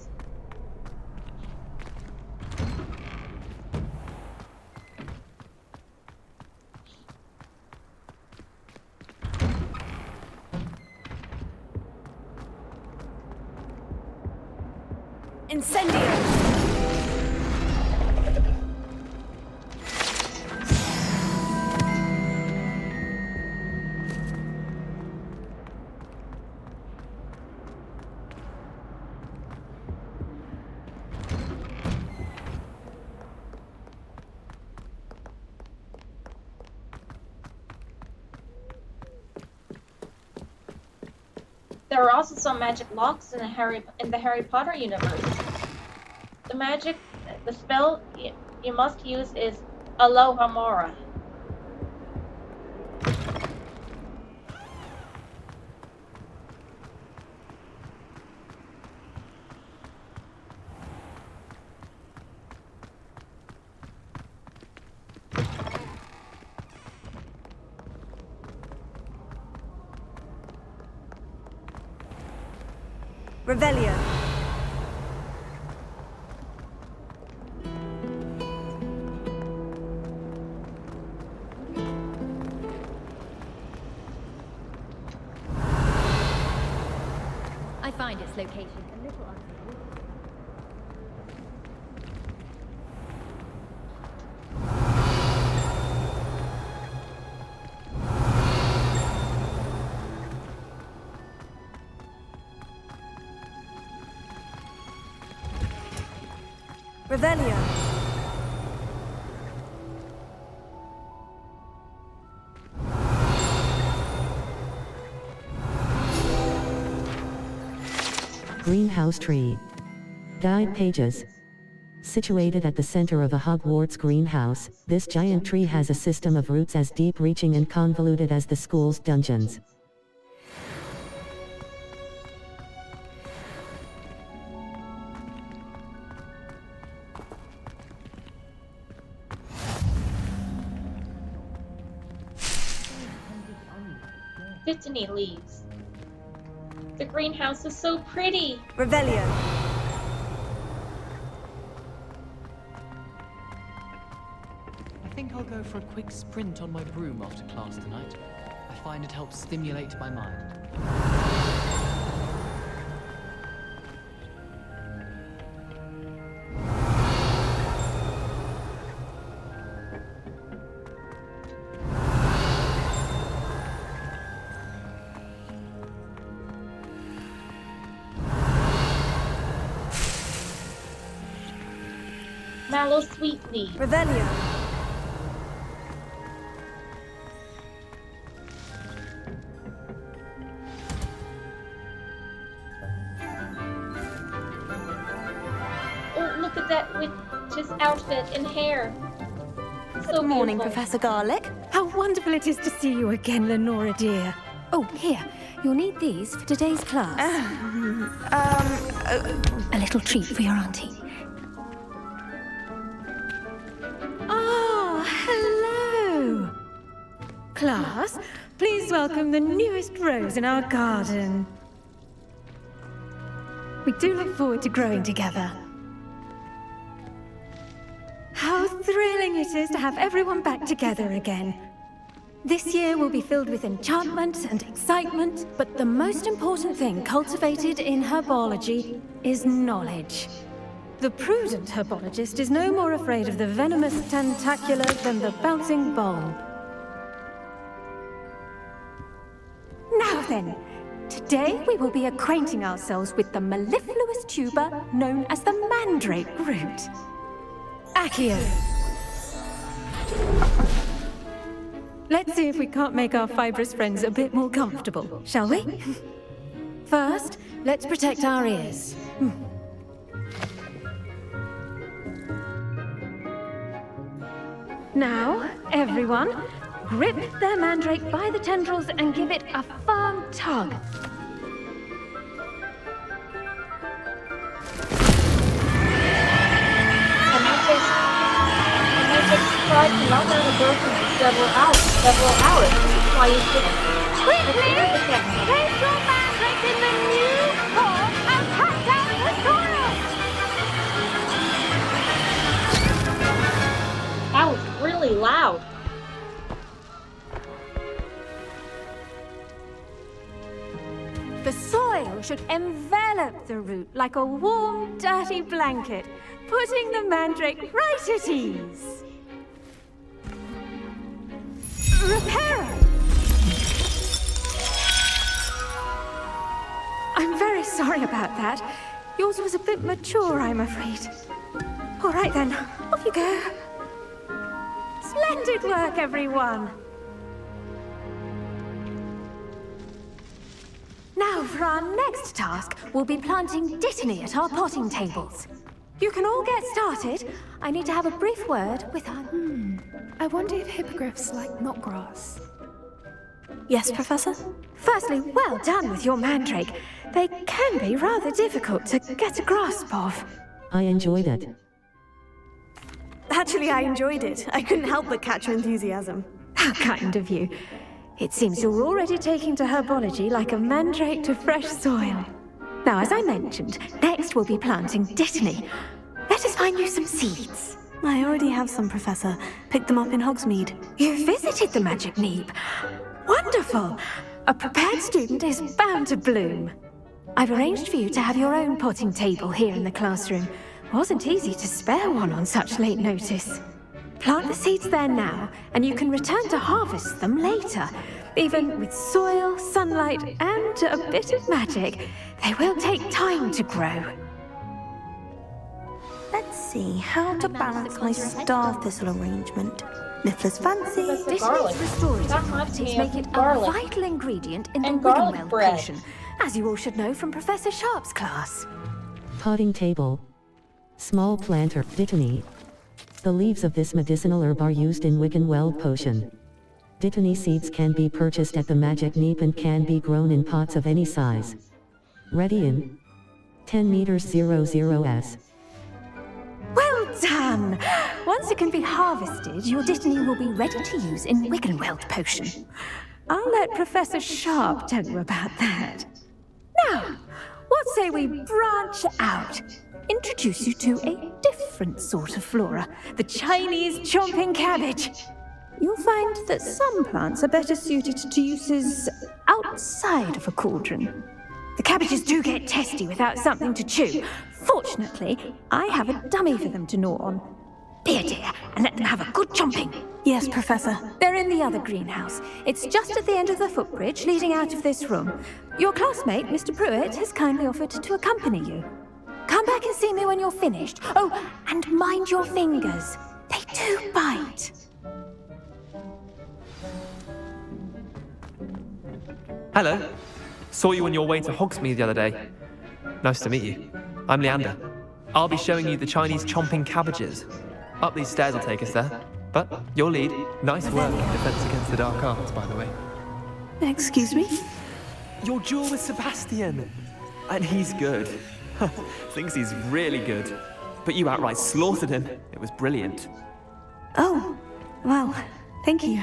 Incendio! There are also some magic locks in the Harry Potter universe. The spell you must use is Alohomora. Revelio. I find its location a little unstable. Revelio. Greenhouse tree. Guide pages. Situated at the center of a Hogwarts greenhouse, this giant tree has a system of roots as deep-reaching and convoluted as the school's dungeons. Dittany leaves. The greenhouse is so pretty. Revelio. I think I'll go for a quick sprint on my broom after class tonight. I find it helps stimulate my mind. Mallow sweet leaf. Revelio. Oh, look at that witch's outfit and hair. Good morning, Professor Garlick. How wonderful it is to see you again, Lenora dear. Oh, here, you'll need these for today's class. A little treat for your auntie. Oh, hello! Class, please welcome the newest rose in our garden. We do look forward to growing together. How thrilling it is to have everyone back together again. This year will be filled with enchantment and excitement, but the most important thing cultivated in herbology is knowledge. The prudent herbologist is no more afraid of the venomous tentacular than the bouncing bulb. Now then, today we will be acquainting ourselves with the mellifluous tuber known as the mandrake root. Accio. Let's see if we can't make our fibrous friends a bit more comfortable, shall we? First, let's protect our ears. Now, everyone, grip their mandrake by the tendrils and give it a firm tug. Tried to knock down the door for several hours. That's why you should Quickly! Place your mandrake in the new pot and cut down the soil! That was really loud. The soil should envelop the root like a warm, dirty blanket, putting the mandrake right at ease. Reparo! I'm very sorry about that. Yours was a bit mature, I'm afraid. All right then, off you go. Splendid work, everyone. Now, for our next task, we'll be planting Dittany at our potting tables. You can all get started. I need to have a brief word with our... I wonder if hippogriffs like knotgrass. Yes, Professor? Firstly, well done with your mandrake. They can be rather difficult to get a grasp of. I enjoyed it. Actually, I enjoyed it. I couldn't help but catch your enthusiasm. How kind of you. It seems you're already taking to herbology like a mandrake to fresh soil. Now, as I mentioned, next we'll be planting Dittany. Let us find you some seeds. I already have some, Professor. Picked them up in Hogsmeade. You visited the Magic Neep. Wonderful! A prepared student is bound to bloom. I've arranged for you to have your own potting table here in the classroom. Wasn't easy to spare one on such late notice. Plant the seeds there now, and you can return to harvest them later. Even with soil, sunlight, and a bit of magic, they will take time to grow. Let's see how to balance my star thistle arrangement. Niffler's fancy. Dittany's restorative properties make it a vital ingredient in the Wiggenweld potion, as you all should know from Professor Sharp's class. Potting table. Small planter, Dittany. The leaves of this medicinal herb are used in Wiggenweld potion. Dittany seeds can be purchased at the Magic Neep and can be grown in pots of any size. Ready in 10 meters 00s. Well done! Once it can be harvested, your Dittany will be ready to use in Wiggenweld potion. I'll let Professor Sharp tell you about that. Now, what say we branch out? Introduce you to a different sort of flora, the Chinese chomping cabbage. You'll find that some plants are better suited to uses outside of a cauldron. The cabbages do get testy without something to chew. Fortunately, I have a dummy for them to gnaw on. Be a dear, and let them have a good chomping. Yes, Professor. They're in the other greenhouse. It's just at the end of the footbridge leading out of this room. Your classmate, Mr. Pruitt, has kindly offered to accompany you. Come back and see me when you're finished. Oh, and mind your fingers. They do bite. Hello. Saw you on your way to Hogsmeade the other day. Nice to meet you. I'm Leander. I'll be showing you the Chinese chomping cabbages. Up these stairs will take us there. But your lead. Nice work in defense against the dark arts, by the way. Excuse me? Your duel with Sebastian. And he's good. Thinks he's really good. But you outright slaughtered him. It was brilliant. Oh, well, thank you.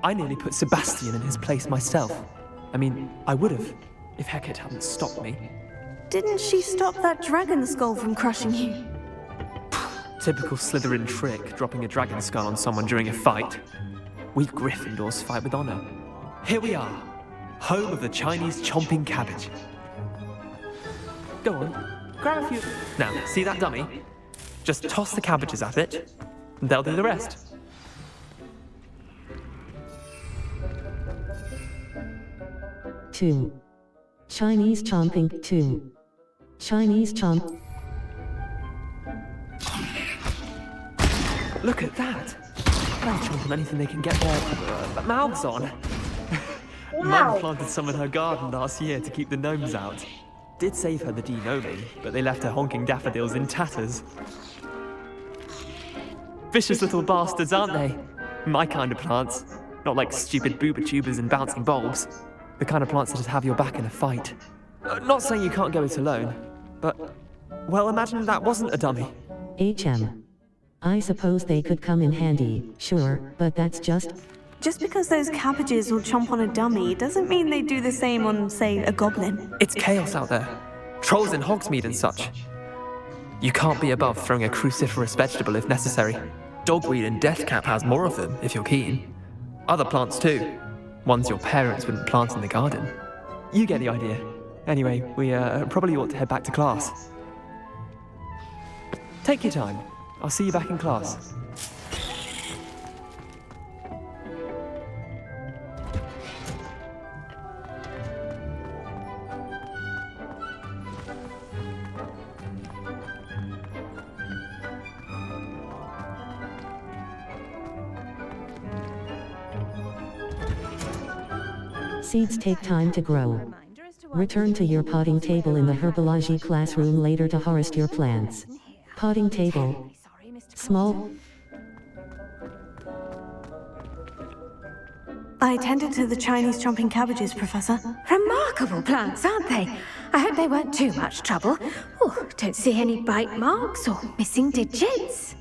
I nearly put Sebastian in his place myself. I mean, I would have, if Hecat hadn't stopped me. Didn't she stop that dragon skull from crushing you? Typical Slytherin trick, dropping a dragon skull on someone during a fight. We Gryffindors fight with honor. Here we are, home of the Chinese chomping cabbage. Go on, grab a few. Now, see that dummy? Just toss the cabbages at it, and they'll do the rest. Two. Chinese chomping. 2. Chinese chomp. Look at that! They'll chomp on anything they can get their mouths on. Wow. Mum planted some in her garden last year to keep the gnomes out. Did save her the de-gnoming, but they left her honking daffodils in tatters. Vicious little bastards, aren't they? My kind of plants. Not like stupid booba tubers and bouncing bulbs. The kind of plants that just have your back in a fight. Not saying you can't go it alone, but... Well, imagine that wasn't a dummy. HM. I suppose they could come in handy, sure, but that's just... Just because those cabbages will chomp on a dummy doesn't mean they do the same on, say, a goblin. It's chaos out there. Trolls in Hogsmeade and such. You can't be above throwing a cruciferous vegetable if necessary. Dogweed and deathcap has more of them, if you're keen. Other plants too. Ones your parents wouldn't plant in the garden. You get the idea. Anyway, we probably ought to head back to class. Take your time. I'll see you back in class. Seeds take time to grow. Return to your potting table in the Herbology classroom later to harvest your plants. Potting table. Small. I attended to the Chinese chomping cabbages, Professor. Remarkable plants, aren't they? I hope they weren't too much trouble. Oh, don't see any bite marks or missing digits.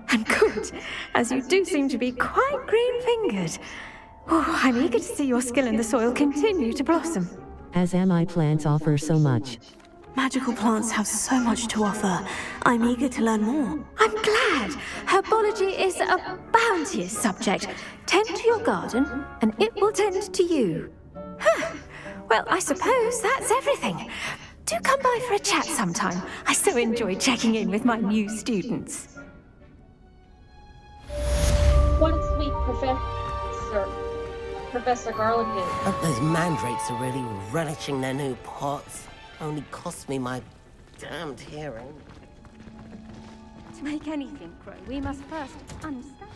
And good, as you do seem to be quite green-fingered. Oh, I'm eager to see your skill in the soil continue to blossom. As am I. Plants offer so much. Magical plants have so much to offer. I'm eager to learn more. I'm glad. Herbology is a bounteous subject. Tend to your garden, and it will tend to you. Huh. Well, I suppose that's everything. Do come by for a chat sometime. I so enjoy checking in with my new students. What a sweet Professor Garlic is. Hope those mandrakes are really relishing their new pots. Only cost me my damned hearing. To make anything grow, we must first understand.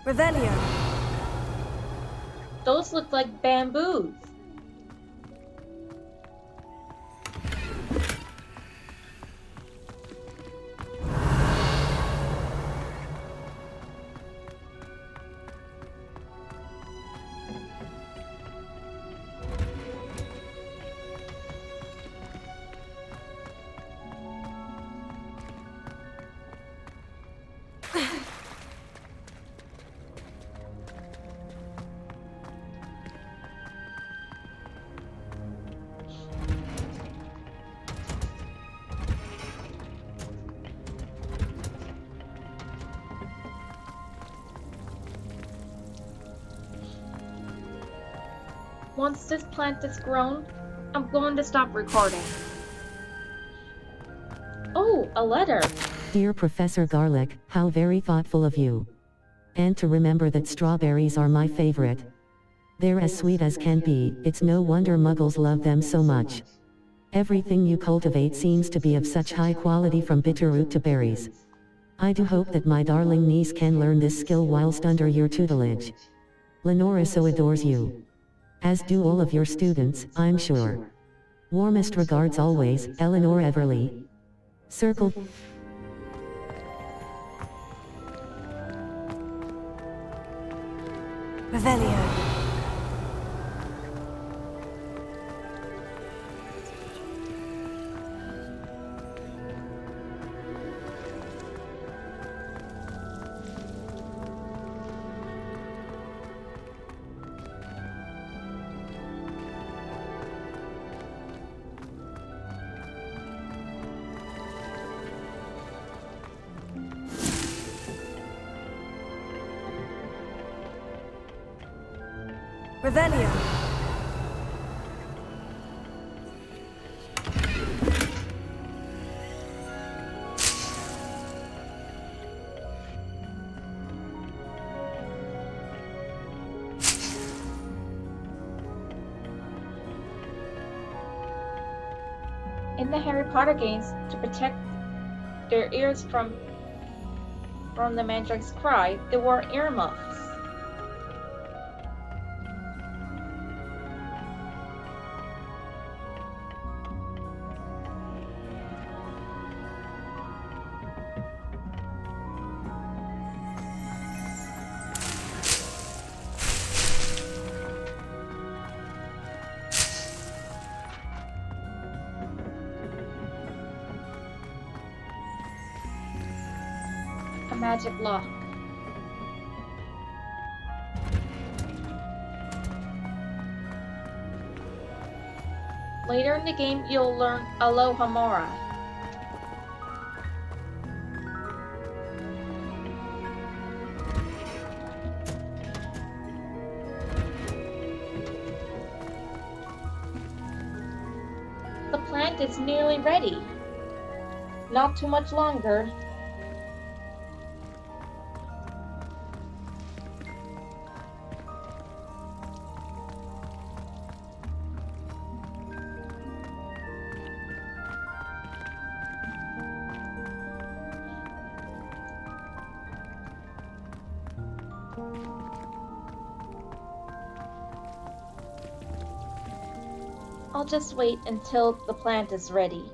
Revelio. Those look like bamboos. Once this plant is grown, I'm going to stop recording. Oh, a letter. Dear Professor Garlic, how very thoughtful of you. And to remember that strawberries are my favorite. They're as sweet as can be. It's no wonder muggles love them so much. Everything you cultivate seems to be of such high quality, from bitterroot to berries. I do hope that my darling niece can learn this skill whilst under your tutelage. Lenora so adores you. As do all of your students, I'm sure. Warmest regards always, Eleanor Everly. Circle. Revelio. Revelio. In the Harry Potter games, to protect their ears from the Mandrake's cry, they wore earmuffs. a magic lock. Later in the game, you'll learn Alohomora. The plant is nearly ready. Not too much longer. I'll just wait until the plant is ready.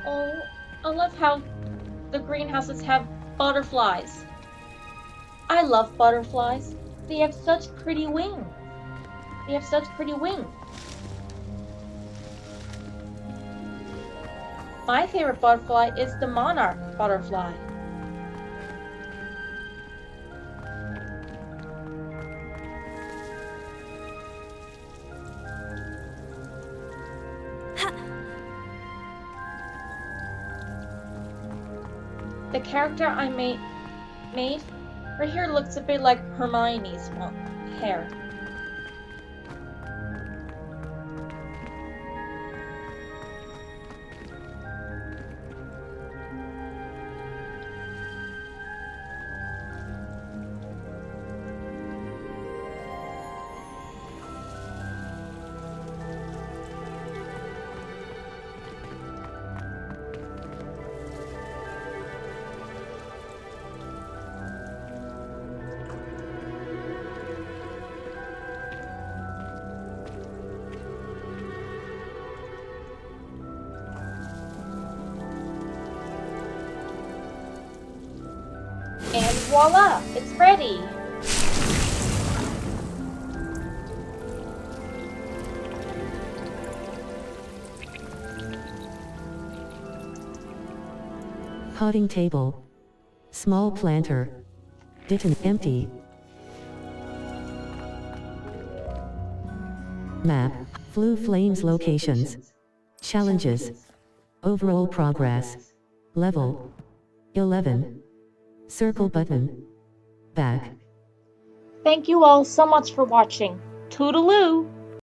Oh, I love how the greenhouses have butterflies. I love butterflies. They have such pretty wings. They have such pretty wings. My favorite butterfly is the monarch butterfly. The character I made, her hair looks a bit like Hermione's hair. And voila, it's ready! Potting table. Small planter. Ditton empty. Map. Blue flames locations. Challenges. Overall progress. Level 11. Circle button. Back. Thank you all so much for watching. Toodaloo!